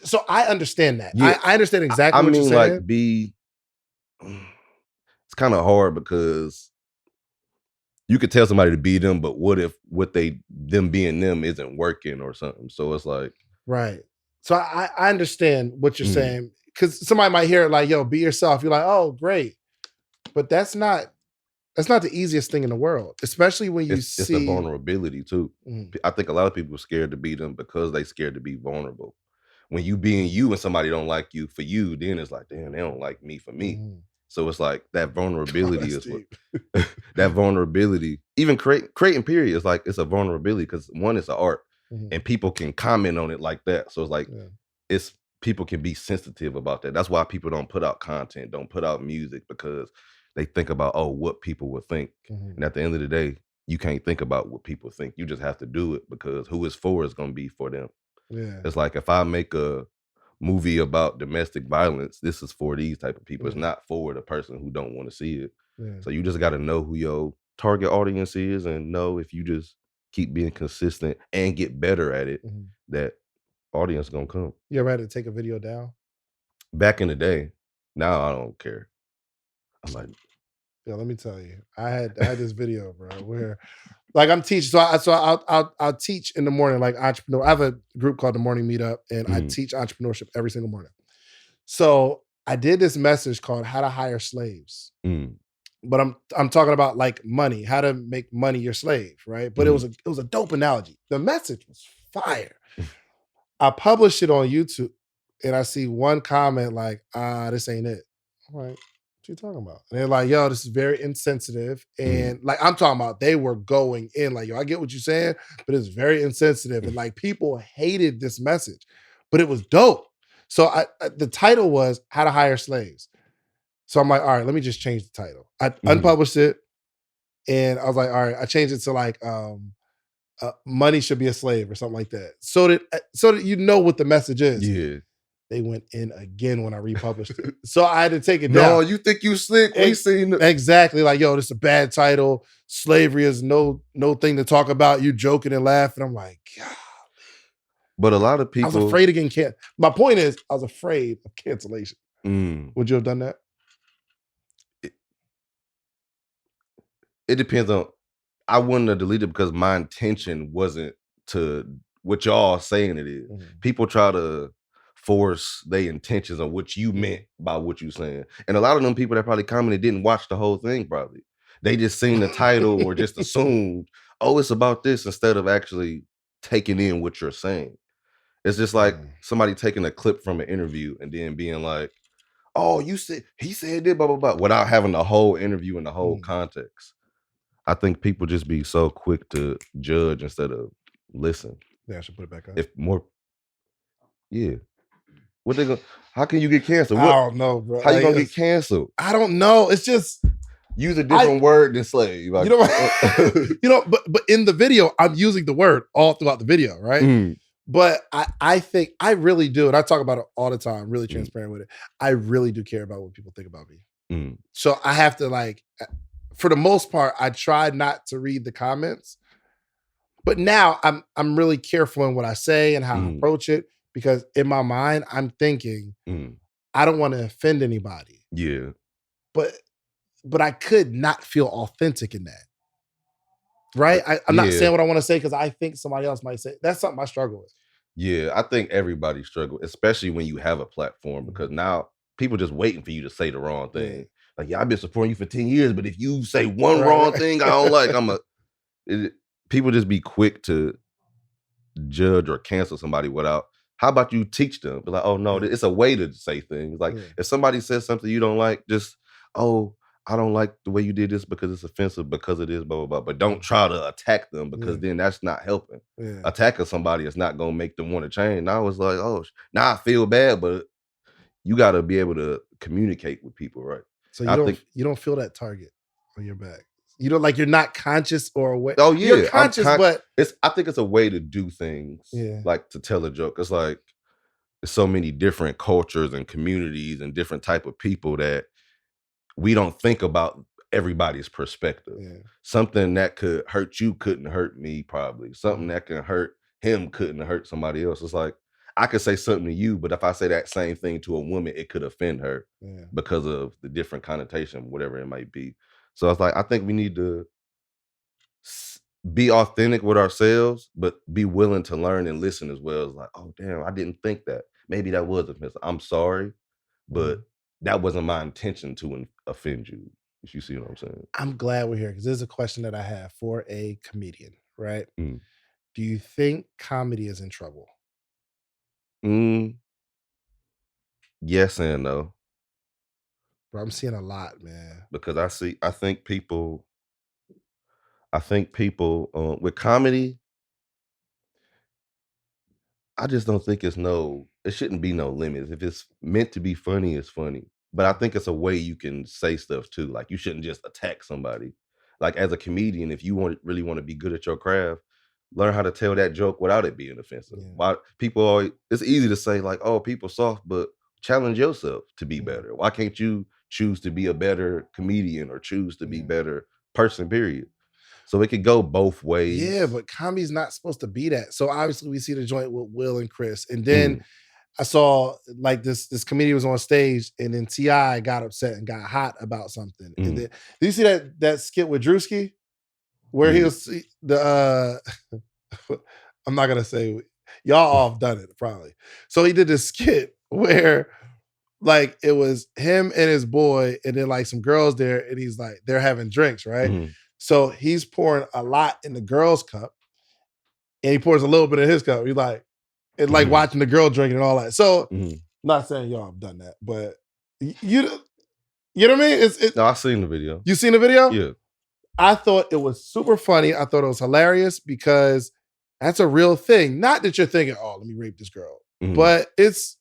So I understand that. Yeah, I understand exactly I what you're mean, saying. like, it's kind of hard because you could tell somebody to be them, but what if them being them isn't working or something? So it's like, right. So I understand what you're saying, because somebody might hear it like, yo, be yourself. You're like, oh, great. But that's not the easiest thing in the world, especially when you it's the vulnerability too. I think a lot of people are scared to be them because they scared to be vulnerable. When you being you and somebody don't like you for you, then it's like, damn, they don't like me for me. So it's like that vulnerability is what that vulnerability, even creating period is like, it's a vulnerability because one, it's an art and people can comment on it like that. So it's like, it's people can be sensitive about that. That's why people don't put out content, don't put out music, because they think about, oh, what people would think. And at the end of the day, you can't think about what people think. You just have to do it, because who it's for is going to be for them. It's like if I make a movie about domestic violence. This is for these type of people. It's Yeah. not for the person who don't want to see it. Yeah. So you just got to know who your target audience is, and know if you just keep being consistent and get better at it, Mhm. that audience gonna come. You ever had to take a video down? Back in the day, now I don't care. I'm like, Yeah, let me tell you. I had this video, bro, where like I'm teaching. I'll teach in the morning, like entrepreneur. I have a group called the Morning Meetup, and I mm, teach entrepreneurship every single morning. So I did this message called How to Hire Slaves. mm, But I'm talking about like money, how to make money your slave, right? But mm, it was a dope analogy. The message was fire. I published it on YouTube and I see one comment like, this ain't it. I'm like, what you talking about? And they're like, yo, this is very insensitive. mm, And like, I'm talking about they were going in like, yo, I get what you're saying, but it's very insensitive. And like, people hated this message, but it was dope. So the title was How to Hire Slaves. So I'm like, all right, let me just change the title. I mm. unpublished it and I was like, all right, I changed it to like, money should be a slave or something like that. So that you know what the message is. Yeah. They went in again when I republished it. So I had to take it No, down. you think you slick? We seen it. Exactly. Like, yo, this is a bad title. Slavery is no thing to talk about. You joking and laughing. I'm like, God. But a lot of I was people. afraid of getting canceled. My point is, I was afraid of cancellation. Mm, Would you have done that? it, it depends on. I wouldn't have deleted because my intention wasn't to what y'all saying it is. Mhm. People try to force their intentions on what you meant by what you saying. And a lot of them people that probably commented didn't watch the whole thing probably. They just seen the title or just assumed, oh, it's about this instead of actually taking in what you're saying. It's just like Mm. somebody taking a clip from an interview and then being like, oh, you said he said this, blah, blah, blah, without having the whole interview and the whole Mm. context. I think people just be so quick to judge instead of listen. Yeah, I should put it back up. If more, yeah. What they gonna? How can you get canceled? I What? don't know, bro. How you Like, gonna get canceled? I don't know. It's just Use a different word than slave. Like, you know, but in the video, I'm using the word all throughout the video, right? mm, But I think I really do, and I talk about it all the time, really Mm. transparent with it. I really do care about what people think about me. mm, So I have to like, for the most part, I try not to read the comments. But now I'm really careful in what I say and how I approach it, because in my mind, I'm thinking, mm. I don't want to offend anybody. Yeah. But I could not feel authentic in that. Right? I'm not Yeah. saying what I want to say because I think somebody else might say. That's something I struggle with. Yeah, I think everybody struggle, especially when you have a platform, because now people just waiting for you to say the wrong thing. Yeah. Like, yeah, I've been supporting you for 10 years, but if you say one Right, wrong right. thing I don't like, people just be quick to judge or cancel somebody without. How about you teach them? Be like, oh no, Yeah. it's a way to say things. Like, Yeah. if somebody says something you don't like, just, oh, I don't like the way you did this because it's offensive, because it is blah blah blah. But don't try to attack them, because Yeah. then that's not helping. Yeah. Attacking somebody is not gonna make them want to change. Now it's like, oh, now I feel bad, but you got to be able to communicate with people, right? So I think. you don't feel that target on your back. You don't, like, you're not conscious or aware. Oh yeah, You're conscious, but I think it's a way to do things. Yeah. Like to tell a joke. It's like there's so many different cultures and communities and different type of people that we don't think about everybody's perspective. Yeah. Something that could hurt you couldn't hurt me, probably. Something Mhm. that can hurt him couldn't hurt somebody else. It's like I could say something to you, but if I say that same thing to a woman, it could offend her Yeah. because of the different connotation, whatever it might be. So it's like I think we need to be authentic with ourselves, but be willing to learn and listen as well. As like, oh damn, I didn't think that. Maybe that was offensive. I'm sorry, but Mhm. that wasn't my intention to offend you. If you see what I'm saying. I'm glad we're here because this is a question that I have for a comedian, right? Mm. Do you think comedy is in trouble? Mm, yes and no, Bro, I'm seeing a lot, man. because I think people with comedy, I just don't think it shouldn't be no limits. If it's meant to be funny, it's funny. But I think it's a way you can say stuff too. Like, you shouldn't just attack somebody. Like, as a comedian, if you really want to be good at your craft, learn how to tell that joke without it being offensive. Yeah. Why people always, it's easy to say like, oh, people soft, but challenge yourself to be better. Why can't you choose to be a better comedian or choose to be better person, period? So it could go both ways. Yeah, but comedy's not supposed to be that. So obviously we see the joint with Will and Chris. And then I saw like this comedian was on stage, and then T.I. got upset and got hot about something. And then, did you see that skit with Drewski? Where he was the I'm not gonna say, y'all all have done it probably. So he did this skit where like it was him and his boy, and then like some girls there, and he's like, they're having drinks, right? So he's pouring a lot in the girl's cup, and he pours a little bit in his cup. He's like, and like watching the girl drinking and all that. So not saying y'all have done that, but you know what I mean? No, I've seen the video. You seen the video? Yeah. I thought it was super funny. I thought it was hilarious because that's a real thing. Not that you're thinking, oh, let me rape this girl. But it's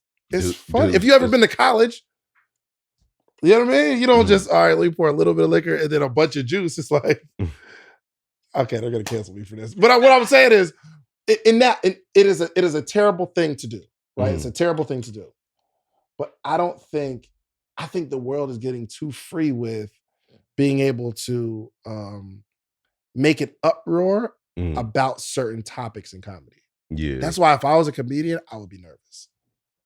funny. If you ever been to college, you know what I mean? You don't just, all right, let me pour a little bit of liquor and then a bunch of juice. It's like, okay, they're going to cancel me for this. But what I'm saying is, it is a terrible thing to do, right? It's a terrible thing to do. But I think the world is getting too free with being able to make an uproar about certain topics in comedy. Yeah. That's why if I was a comedian, I would be nervous.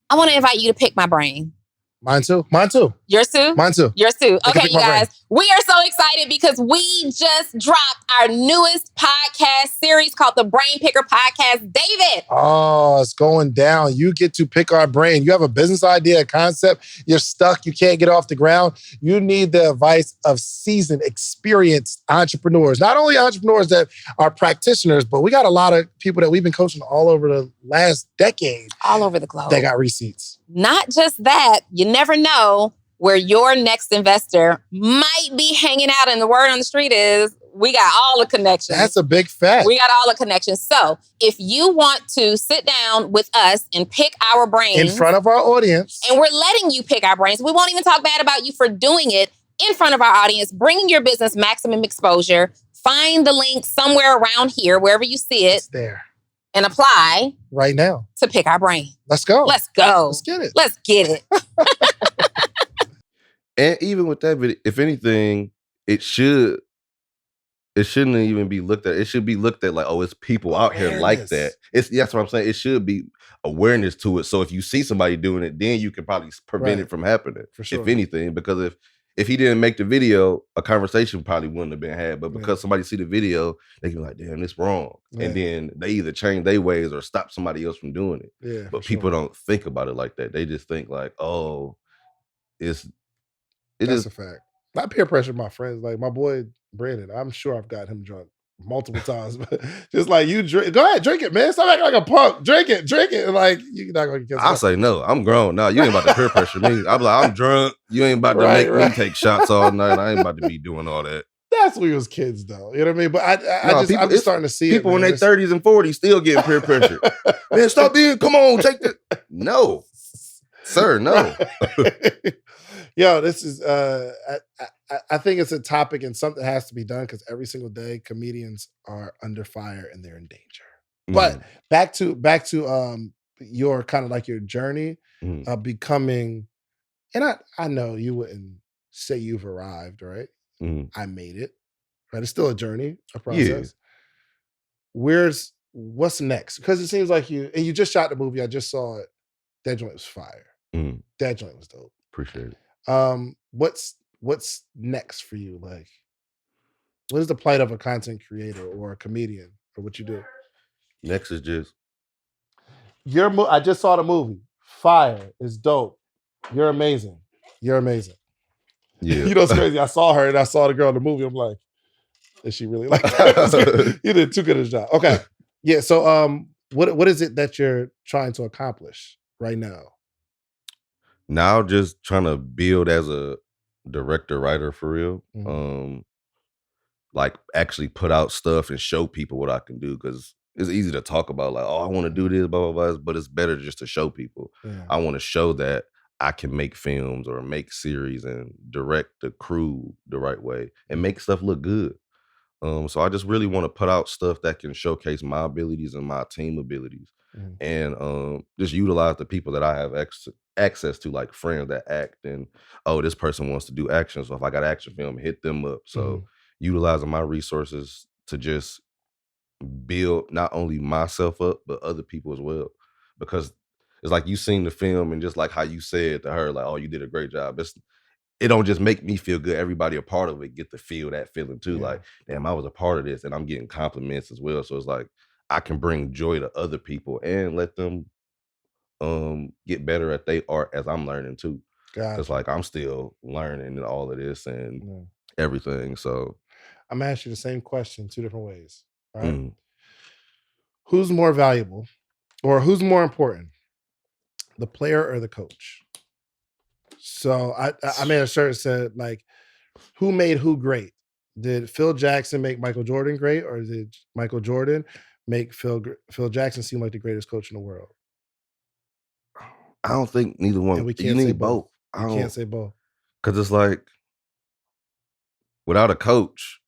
I want to invite you to pick my brain. Mine too. Mine too. Yours too? Mine too. Yours too. I Okay, you guys. We are so excited because we just dropped our newest podcast series called the Brain Picker Podcast. David. Oh, it's going down. You get to pick our brain. You have a business idea, a concept. You're stuck. You can't get off the ground. You need the advice of seasoned, experienced entrepreneurs. Not only entrepreneurs that are practitioners, but we got a lot of people that we've been coaching all over the last decade. All over the globe. They got receipts. Not just that, you never know where your next investor might be hanging out. And the word on the street is, we got all the connections. That's a big fact. We got all the connections. So if you want to sit down with us and pick our brains. In front of our audience. And we're letting you pick our brains. We won't even talk bad about you for doing it in front of our audience, bringing your business maximum exposure. Find the link somewhere around here, wherever you see it. It's there. And apply right now to pick our brain. Let's go. Let's go. Let's get it. Let's get it. And even with that video, if anything, it shouldn't even be looked at. It should be looked at like, oh, it's people out here like that. That's what I'm saying. It should be awareness to it. So if you see somebody doing it, then you can probably prevent it from happening. For sure. If anything, because if he didn't make the video, a conversation probably wouldn't have been had. But because somebody see the video, they can be like, damn, it's wrong. Yeah. And then they either change their ways or stop somebody else from doing it. Yeah, but people don't think about it like that. They just think like, oh, That's a fact. I peer pressure my friends. Like my boy Brandon, I'm sure I've got him drunk multiple times. But just like, you drink, go ahead, drink it, man. Stop acting like a punk. Drink it. And like, you're not gonna get. I'll say no. I'm grown. No, you ain't about to peer pressure me. I'm like, I'm drunk. You ain't about to make me take shots all night. I ain't about to be doing all that. That's when we was kids, though. You know what I mean? But I'm just starting to see people in their 30s and 40s still getting peer pressure. Man, stop being. Come on, take the. No, sir, no. Yo, this is. I think it's a topic and something has to be done because every single day comedians are under fire and they're in danger. But back to your kind of like your journey of becoming, and I know you wouldn't say you've arrived, right? I made it, right? It's still a journey, a process. Yeah. What's next? Because it seems like you just shot the movie. I just saw it. That joint was fire. That joint was dope. Appreciate it. What's next for you? Like, what is the plight of a content creator or a comedian or what you do? Next is just I just saw the movie. Fire. It's dope. You're amazing. You're amazing. Yeah. You know what's crazy? I saw her and I saw the girl in the movie. I'm like, is she really like that? You did too good a job. Okay. Yeah. So what is it that you're trying to accomplish right now? Now just trying to build as a director, writer for real. Like actually put out stuff and show people what I can do, because it's easy to talk about like, oh, I want to do this, blah, blah, blah, but it's better just to show people. Yeah. I want to show that I can make films or make series and direct the crew the right way and make stuff look good. So I just really want to put out stuff that can showcase my abilities and my team abilities, and just utilize the people that I have access to, like friends that act, and this person wants to do action, so if I got action film, hit them up. So utilizing my resources to just build not only myself up but other people as well, because it's like you seen the film and just like how you said to her, like, oh, you did a great job. It don't just make me feel good. Everybody a part of it get to feel that feeling too. Yeah. Like, damn, I was a part of this, and I'm getting compliments as well. So it's like I can bring joy to other people and let them get better at their art as I'm learning too. Because like I'm still learning and all of this and everything. So I'm gonna ask you the same question 2 different ways. All right. Who's more valuable, or who's more important, the player or the coach? So I made a shirt that said, like, who made who great? Did Phil Jackson make Michael Jordan great, or did Michael Jordan make Phil Jackson seem like the greatest coach in the world? I don't think neither one. And we You can't say need both. both. You can't say both. Because it's like without a coach,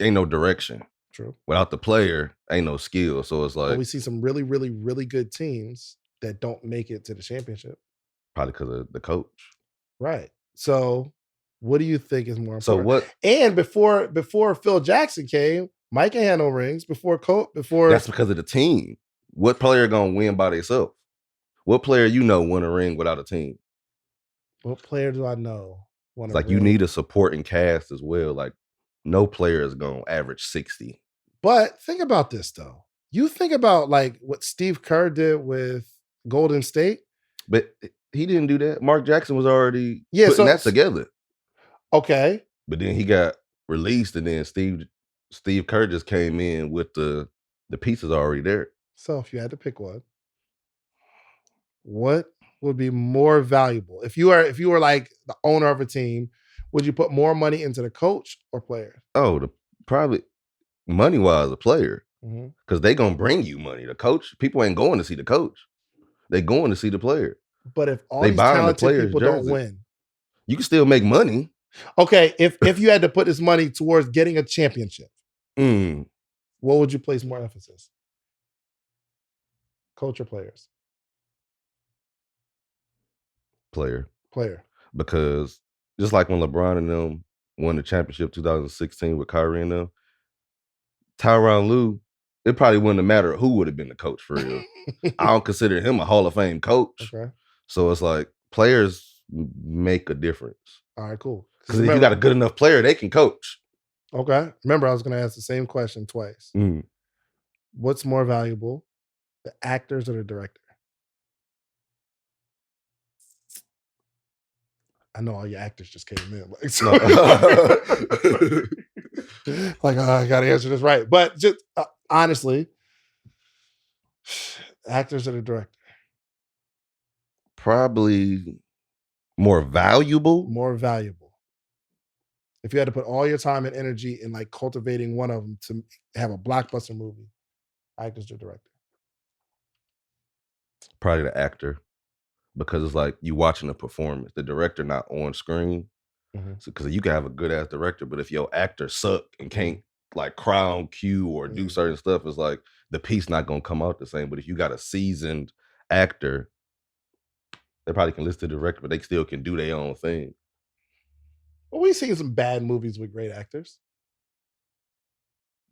ain't no direction. True. Without the player, ain't no skill. So it's But like we see some really, really, really good teams that don't make it to the championship. probably because of the coach. Right. So what do you think is more important? So what? And before Phil Jackson came, Mike ain't had no rings. Before That's because of the team. What player gonna win by themselves? What player won a ring without a team? What player do I know? It's like you need a supporting cast as well. Like no player is gonna average 60. But think about this though. You think about like what Steve Kerr did with Golden State. But he didn't do that. Mark Jackson was already putting that together. Okay. But then he got released, and then Steve Kerr just came in with the pieces already there. So if you had to pick one, what would be more valuable? If you were like the owner of a team, would you put more money into the coach or player? Oh, probably money-wise, a player. Because they gonna bring you money. The coach, people ain't going to see the coach. They going to see the player. But if all these talented people don't win, you can still make money. Okay, if you had to put this money towards getting a championship, what would you place more emphasis? Coach or players? Player. Because just like when LeBron and them won the championship 2016 with Kyrie and them, Tyronn Lue, it probably wouldn't have mattered who would have been the coach for real. I don't consider him a Hall of Fame coach. Okay. So it's like players make a difference. All right, cool. Because if you got a good enough player, they can coach. Okay. Remember, I was going to ask the same question twice. What's more valuable, the actors or the director? I know all your actors just came in. Like, so like I got to answer this right. But just honestly, actors or the director? Probably more valuable. More valuable. If you had to put all your time and energy in like cultivating one of them to have a blockbuster movie, actors or director? Probably the actor, because it's like you watching a performance. The director not on screen, because you can have a good ass director, but if your actor suck and can't like cry on cue or do certain stuff, it's like the piece not gonna come out the same. But if you got a seasoned actor, they probably can listen to the director, but they still can do their own thing. Well, we've seen some bad movies with great actors.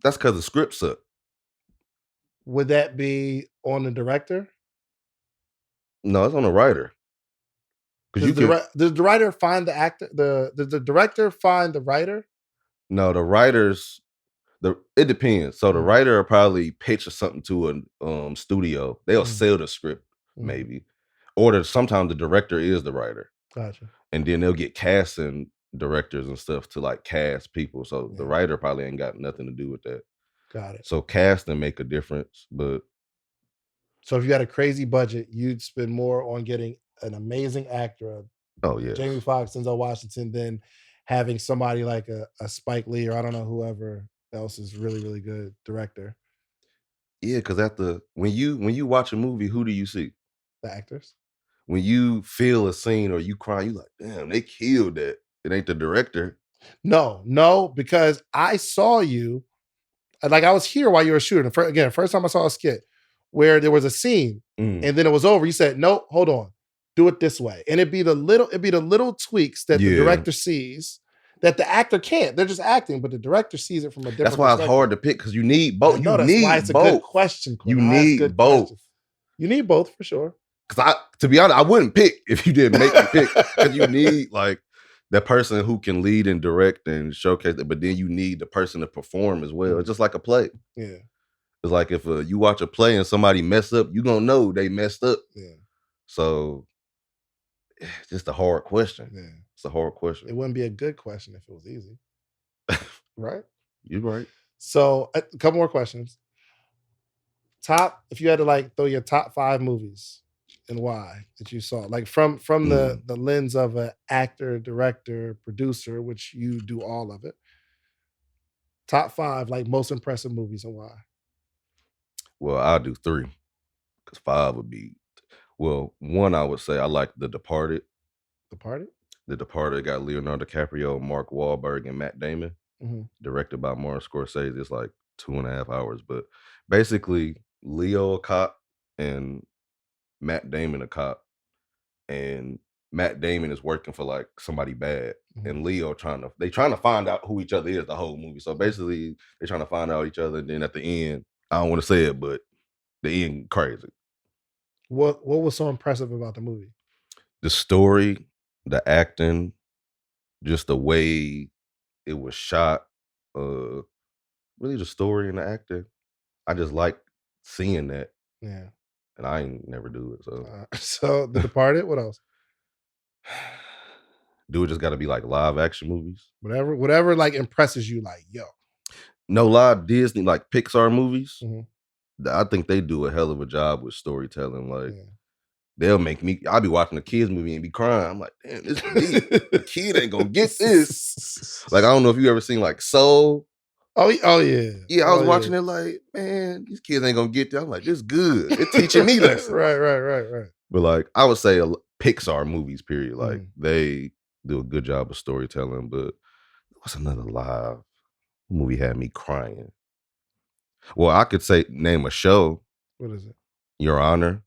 That's because the script suck. Would that be on the director? No, it's on the writer. Does the writer find the actor? Does the director find the writer? No, the writers. It depends. So the writer will probably pitch something to a studio. They'll sell the script maybe, or sometimes the director is the writer. Gotcha. And then they'll get casting directors and stuff to like cast people. So the writer probably ain't got nothing to do with that. Got it. So casting make a difference, but so if you had a crazy budget, you'd spend more on getting an amazing actor. Oh yeah, Jamie Foxx, Denzel Washington, than having somebody like a Spike Lee or I don't know whoever else is really really good director. Yeah, because when you watch a movie, who do you see? The actors. When you feel a scene or you cry, you like, damn, they killed that. It ain't the director. No, because I saw you like I was here while you were shooting. First time I saw a skit where there was a scene and then it was over. You said, "No, hold on, do it this way," and it'd be the little tweaks that the director sees that the actor can't. They're just acting, but the director sees it from a different. That's why it's hard to pick because you need both. No, that's why it's a good question. You need both. You need both for sure. Because to be honest, I wouldn't pick if you didn't make me pick. Because you need like that person who can lead and direct and showcase it, but then you need the person to perform as well. It's just like a play. Yeah. It's like if you watch a play and somebody mess up, you gonna know they messed up. Yeah. So it's just a hard question. Yeah. It's a hard question. It wouldn't be a good question if it was easy. Right? You're right. So a couple more questions. If you had to like throw your top 5 movies and why that you saw, like from the lens of an actor, director, producer, which you do all of it. Top 5 like most impressive movies and why? Well, I'll do 3 because 5 would be. Well, 1 I would say I like The Departed. Departed? The Departed got Leonardo DiCaprio, Mark Wahlberg, and Matt Damon. Directed by Martin Scorsese. It's like 2.5 hours, but basically Leo a cop and Matt Damon a cop, and Matt Damon is working for like somebody bad, and Leo trying to find out who each other is the whole movie. So basically they're trying to find out each other, and then at the end, I don't want to say it, but the end crazy. What was so impressive about the movie? The story, the acting, just the way it was shot, really the story and the acting. I just like seeing that. Yeah. And I ain't never do it. So so The Departed, what else? Do it just gotta be like live action movies? Whatever like impresses you, like, yo. No, live Disney, like Pixar movies. I think they do a hell of a job with storytelling. Like they'll make me, I'll be watching a kid's movie and be crying. I'm like, damn, this deep. The kid ain't gonna get this. Like, I don't know if you ever seen like Soul. Oh yeah. Yeah, I was watching it like, man, these kids ain't gonna get that. I'm like, this is good. It's teaching me lessons. Right. But like, I would say Pixar movies, period. Like, they do a good job of storytelling. But what's another live movie had me crying? Well, I could name a show. What is it? Your Honor.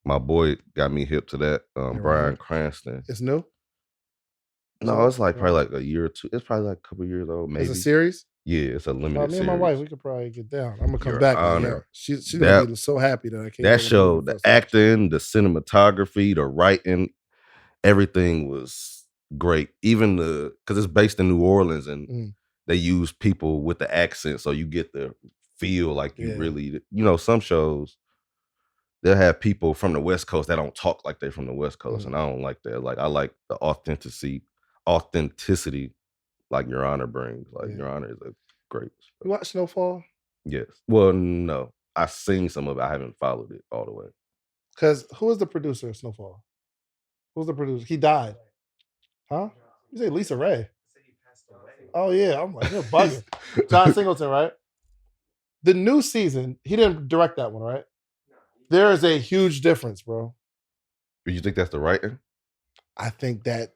My boy got me hip to that. Bryan Cranston. It's new? No, it's like probably like a year or two. It's probably like a couple years old, maybe. It's a series? Yeah, it's a limited series. Me and my wife, we could probably get down. I'm gonna come Your back. Honor. She's gonna be so happy that I came. That show, the acting, the cinematography, the writing, everything was great. Even because it's based in New Orleans and they use people with the accent, so you get the feel like you really, some shows they'll have people from the West Coast that don't talk like they're from the West Coast, and I don't like that. Like, I like the authenticity like Your Honor brings. Like, Your Honor is a great show. You watch Snowfall? Yes. Well, no. I've seen some of it. I haven't followed it all the way. Because who is the producer of Snowfall? Who's the producer? He died. Huh? You say Lisa Ray. Oh, yeah. I'm like, you're bugging. John Singleton, right? The new season, he didn't direct that one, right? There is a huge difference, bro. Do you think that's the writing? I think that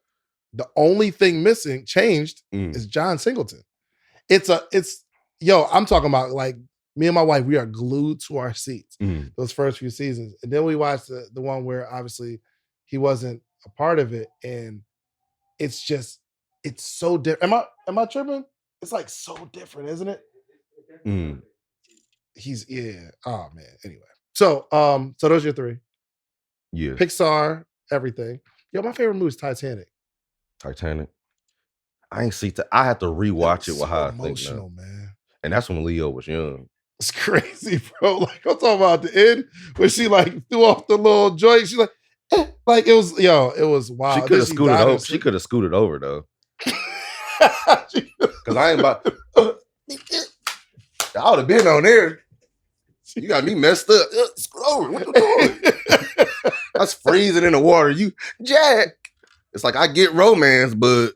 the only thing changed is John Singleton. I'm talking about like me and my wife, we are glued to our seats those first few seasons. And then we watched the one where obviously he wasn't a part of it. And it's so different. Am I tripping? It's like so different, isn't it? Oh man. Anyway. So those are your 3. Yeah. Pixar, everything. Yo, my favorite movie is Titanic. I ain't see I had to rewatch it with how I think now. Emotional, man. And that's when Leo was young. It's crazy, bro. Like, I'm talking about the end when she like threw off the little joint. She like it was wild. She could have scooted over. She could have scooted over though. Cause I ain't about. I would have been on there. You got me messed up. Scoot over. What you doing? That's freezing in the water. You, Jack. It's like I get romance, but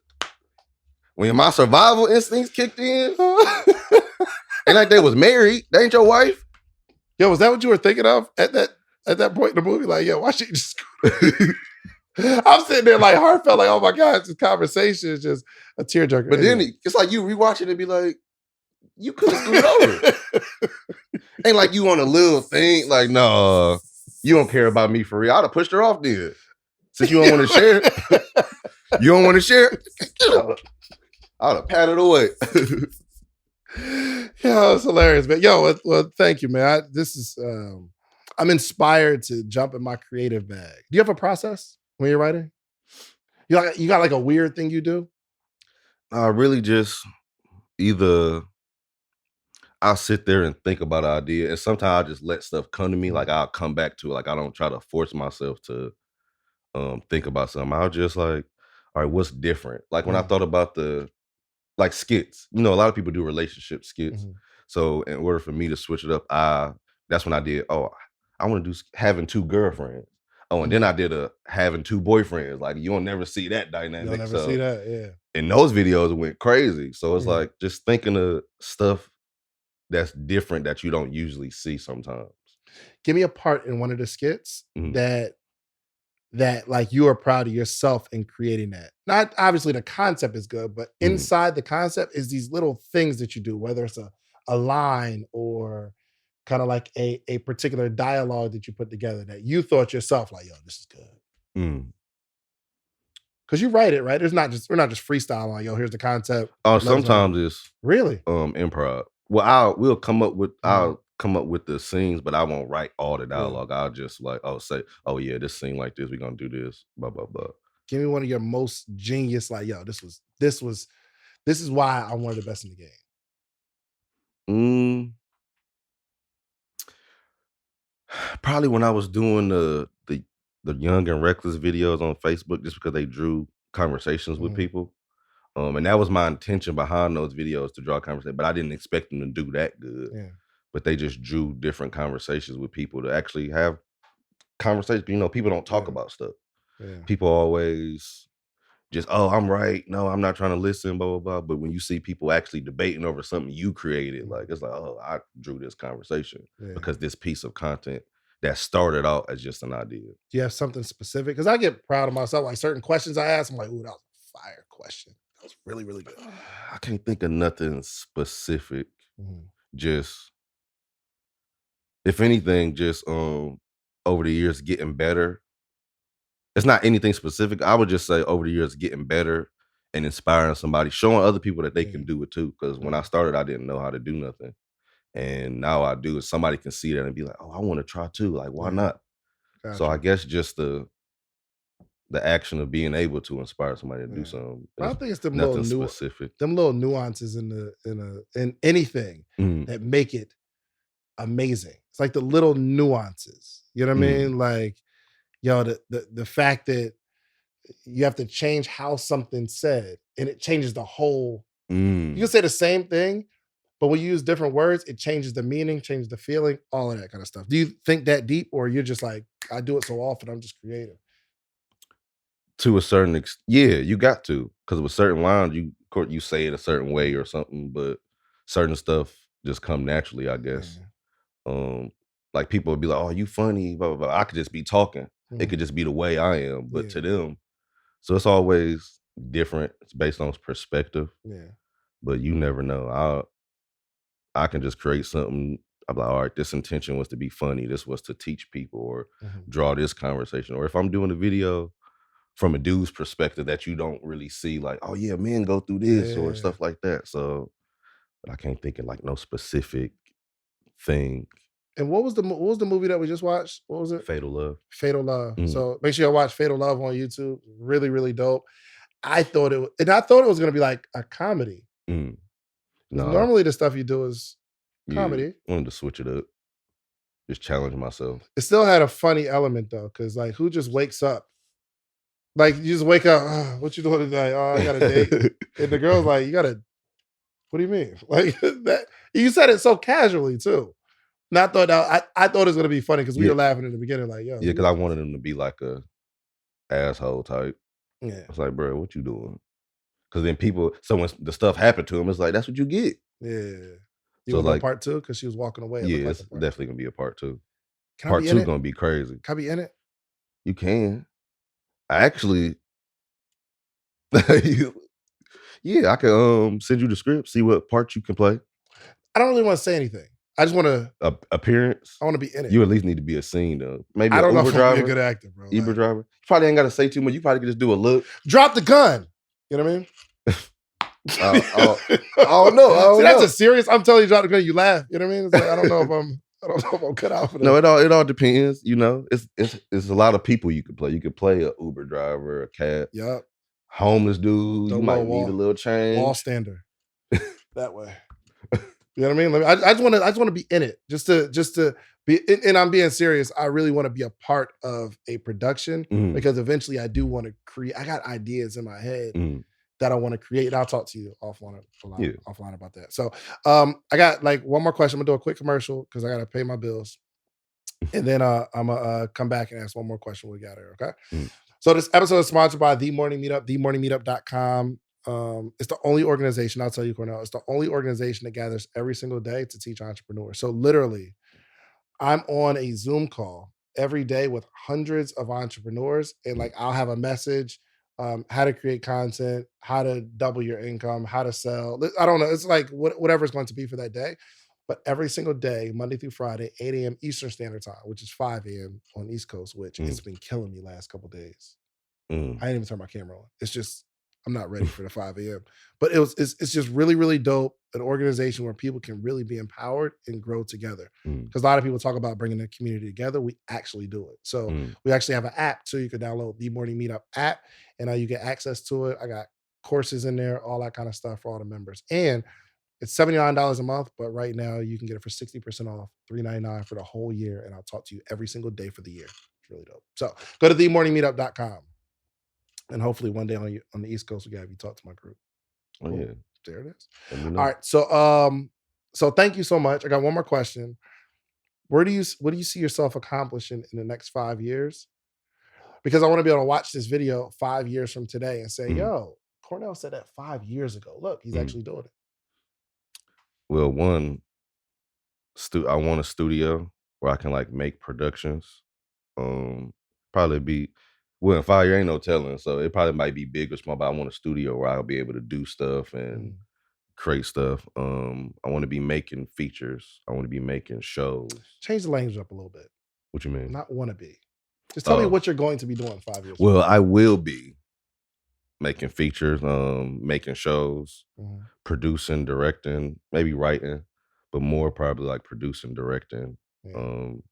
when my survival instincts kicked in, and like they was married, they ain't your wife. Yo, was that what you were thinking of at that point in the movie? Like, yo, why she just? I'm sitting there like heartfelt, like, oh my God, this conversation is just a tearjerker. But then it's like you rewatch it and be like, you could have scooted over. Ain't like you on a little thing. Like, no, you don't care about me for real. I'd have pushed her off then. Since you don't want to share, you don't want to share. I'd have patted away. Yo, it's hilarious, man. Yo, well, thank you, man. I'm inspired to jump in my creative bag. Do you have a process when you're writing? You got like a weird thing you do? I really just either I'll sit there and think about an idea, and sometimes I just let stuff come to me. Like I'll come back to it. Like I don't try to force myself to think about something. I'll just like, all right, what's different? Like when I thought about the like skits, a lot of people do relationship skits. So in order for me to switch it up, that's when I did, I want to do having two girlfriends. Oh, and then I did having two boyfriends. Like you don't never see that dynamic. You'll never see that, yeah. And those videos went crazy. So it's like just thinking of stuff that's different that you don't usually see sometimes. Give me a part in one of the skits that like you are proud of yourself in creating that. Not obviously the concept is good, but inside the concept is these little things that you do, whether it's a line or kind of like a particular dialogue that you put together that you thought yourself like, yo, this is good. Because you write it, right? We're not just freestyling like, yo, here's the concept. Oh, sometimes it's really improv. Well, I'll come up with the scenes, but I won't write all the dialogue. I'll just like, say, yeah, this scene like this, we're gonna do this, blah, blah, blah. Give me one of your most genius, like, yo, this is why I'm one of the best in the game. Probably when I was doing the Young and Reckless videos on Facebook, just because they drew conversations with people. And that was my intention behind those videos, to draw conversation, but I didn't expect them to do that good. Yeah. But they just drew different conversations with people to actually have conversations. People don't talk about stuff. Yeah. People always just, I'm right. No, I'm not trying to listen, blah, blah, blah. But when you see people actually debating over something you created, like, it's like, I drew this conversation because this piece of content that started out as just an idea. Do you have something specific? Because I get proud of myself. Like certain questions I ask, I'm like, ooh, that was a fire question. That was really, really good. I can't think of nothing specific. Just, if anything, just over the years getting better. It's not anything specific. I would just say over the years getting better and inspiring somebody, showing other people that they can do it too. Because when I started, I didn't know how to do nothing. And now I do. Somebody can see that and be like, I want to try too. Like, why not? Gotcha. So I guess just the action of being able to inspire somebody to do something. I think it's nothing specific. Them little nuances in anything that make it amazing. It's like the little nuances. You know what I mean? Like, yo, the fact that you have to change how something's said and it changes the whole. You can say the same thing, but when you use different words, it changes the meaning, changes the feeling, all of that kind of stuff. Do you think that deep, or you're just like, I do it so often, I'm just creative? To a certain extent, yeah, you got to, because with certain lines, you say it a certain way or something, but certain stuff just come naturally, I guess. Like people would be like, "Oh, you funny," blah blah blah. I could just be talking. It could just be the way I am, but to them, so it's always different. It's based on perspective. Yeah, but you never know. I can just create something. I'm like, all right, this intention was to be funny. This was to teach people or draw this conversation. Or if I'm doing a video from a dude's perspective that you don't really see, like, oh yeah, men go through this or stuff like that. So, but I can't think of like no specific thing. And what was the movie that we just watched? What was it? Fatal Love. Fatal Love. So make sure you watch Fatal Love on YouTube. Really, really dope. I thought it was going to be like a comedy. No. Normally the stuff you do is comedy. I wanted to switch it up. Just challenge myself. It still had a funny element though, because like who just wakes up? Like you just wake up, what you doing today? Oh, I got a date. And the girl's like, what do you mean? Like that, you said it so casually too. And I thought it was gonna be funny because we were laughing in the beginning, like, yo. Yeah, because I wanted him to be like a asshole type. Yeah. It's like, bro, what you doing? Because then when the stuff happened to him, it's like, that's what you get. Yeah. You want like part 2? Because she was walking away. Yeah, it's definitely gonna be a part 2. Can part 2 is gonna be crazy. Can I be in it? You can. I actually, yeah, I can send you the script, see what parts you can play. I don't really want to say anything. I just want to appearance. I want to be in it. You at least need to be a scene though. Maybe I an don't know Uber if I'm driver. be a good actor, bro. Uber driver. You probably ain't got to say too much. You probably could just do a look. Drop the gun. You know what I mean? I don't know. See, that's a serious. I'm telling you, drop the gun. You laugh. You know what I mean? It's like, I don't know if I'm cut out for that. No, it all depends. You know, it's a lot of people you could play. You could play a Uber driver, a cat, Yep, homeless dude. The You might wall- need a little change. wall stander. That way. You know what I mean? I just want to be in it, just to be. And I'm being serious. I really want to be a part of a production because eventually I do want to create. I got ideas in my head that I want to create. And I'll talk to you offline about that. So I got like one more question. I'm gonna do a quick commercial because I gotta pay my bills, and then I'm gonna come back and ask one more question we got here. Okay. So this episode is sponsored by The Morning Meetup, themorningmeetup.com. It's the only organization, I'll tell you, Cornell, it's the only organization that gathers every single day to teach entrepreneurs. So literally, I'm on a Zoom call every day with hundreds of entrepreneurs, and like I'll have a message, how to create content, how to double your income, how to sell. I don't know. It's like whatever it's going to be for that day. But every single day, Monday through Friday, 8 a.m. Eastern Standard Time, which is 5 a.m. on the East Coast, which it's been killing me last couple days. I didn't even turn my camera on. It's just I'm not ready for the 5 a.m. But it's just really, really dope. An organization where people can really be empowered and grow together. Because a lot of people talk about bringing the community together. We actually do it. So we actually have an app, so you can download the Morning Meetup app, and you get access to it. I got courses in there, all that kind of stuff for all the members. And it's $79 a month, but right now you can get it for 60% off, $3.99 for the whole year. And I'll talk to you every single day for the year. It's really dope. So go to themorningmeetup.com. And hopefully one day on the East Coast, we got you talk to my group. Oh, yeah. There it is. All right. So thank you so much. I got one more question. What do you see yourself accomplishing in the next 5 years? Because I want to be able to watch this video 5 years from today and say, yo, Cornell said that 5 years ago. Look, he's actually doing it. Well, one, I want a studio where I can like make productions. Probably be in 5 years ain't no telling, so it probably might be big or small. But I want a studio where I'll be able to do stuff and create stuff. I want to be making features. I want to be making shows. Change the language up a little bit. What you mean? Not want to be. Just tell me what you're going to be doing 5 years. Well, I will be making features, making shows, producing, directing, maybe writing, but more probably like producing, directing. And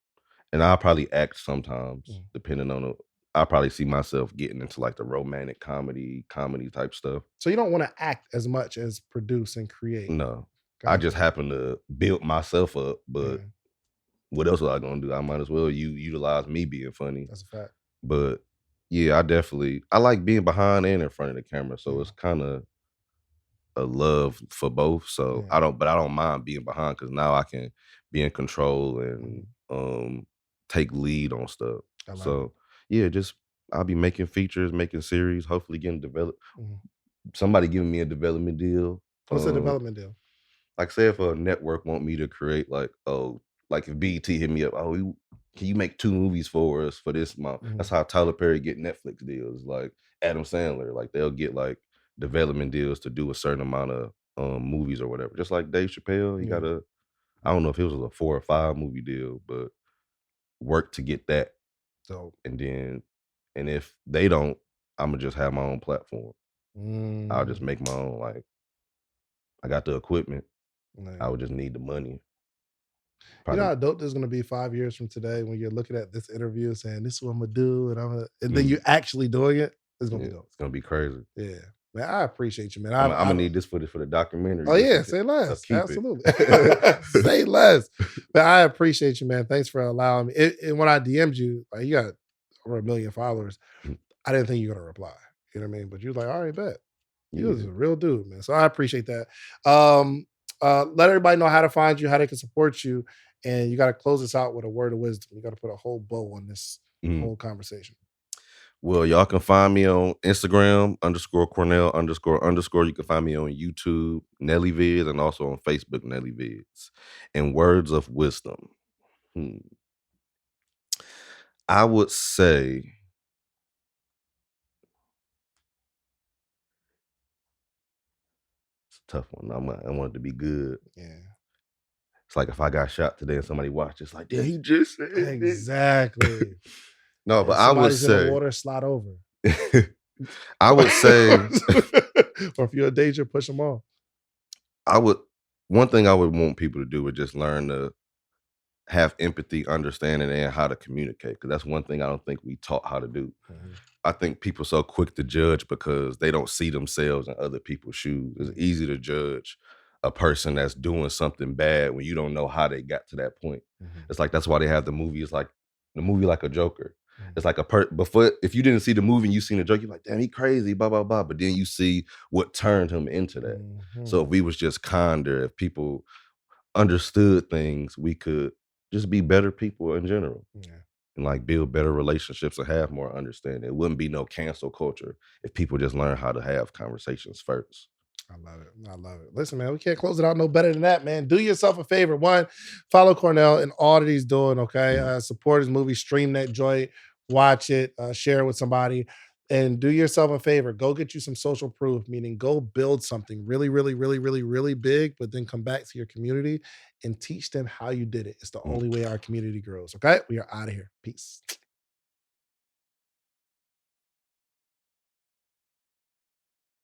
I'll probably act sometimes, depending on I probably see myself getting into like the romantic comedy type stuff. So you don't want to act as much as produce and create? No. I just happen to build myself up, but what else was I gonna do? I might as well utilize me being funny. That's a fact. But yeah, I like being behind and in front of the camera. So it's kind of a love for both. So I don't mind being behind because now I can be in control and take lead on stuff. So yeah, I'll be making features, making series, hopefully getting developed. Somebody giving me a development deal. What's a development deal? Like say if a network want me to create like if BET hit me up, can you make 2 movies for us for this month? That's how Tyler Perry get Netflix deals. Like Adam Sandler, like they'll get like development deals to do a certain amount of movies or whatever. Just like Dave Chappelle, he got I don't know if it was a 4 or 5 movie deal, but work to get that. So and if they don't, I'm gonna just have my own platform. I'll just make my own. Like I got the equipment. I would just need the money. You know how dope this is gonna be 5 years from today when you're looking at this interview saying this is what I'm gonna do, and then you're actually doing it. It's gonna be dope. It's gonna be crazy. Yeah, man. I appreciate you, man. I'm gonna need this footage for the documentary. Oh yeah, say less. Absolutely. Say less. But I appreciate you, man. Thanks for allowing me. And when I DM'd you, like you got over 1 million followers, I didn't think you were gonna reply. You know what I mean? But you was like, all right, bet. You was a real dude, man. So I appreciate that. Let everybody know how to find you, how they can support you. And you got to close this out with a word of wisdom. You got to put a whole bow on this whole conversation. Well, y'all can find me on Instagram _Cornell__. You can find me on YouTube, Nelly Vids, and also on Facebook, Nelly Vids. And words of wisdom. I would say it's a tough one. I want it to be good. Yeah. It's like if I got shot today and somebody watched, it's like, yeah, he just said this. Exactly. No, If but I would somebody's in the say, water, slide over. I would say, or if you're in danger, push them off. one thing I would want people to do is just learn to have empathy, understanding, and how to communicate. Because that's one thing I don't think we taught how to do. Mhm. I think people are so quick to judge because they don't see themselves in other people's shoes. It's easy to judge a person that's doing something bad when you don't know how they got to that point. Mhm. It's like that's why they have the movies like the movie like a Joker. Mhm. It's like before, if you didn't see the movie and you seen a Joker, you're like, damn, he crazy, blah, blah, blah. But then you see what turned him into that. Mhm. So if we was just kinder, if people understood things, we could just be better people in general. Yeah. And like build better relationships and have more understanding. It wouldn't be no cancel culture if people just learn how to have conversations first. I love it. I love it. Listen, man, we can't close it out no better than that, man. Do yourself a favor. One, follow Cornell and all that he's doing, okay? Support his movie, stream that joint, watch it, share it with somebody. And do yourself a favor. Go get you some social proof, meaning go build something really, really, really, really, really big, but then come back to your community and teach them how you did it. It's the only way our community grows, okay? We are out of here. Peace.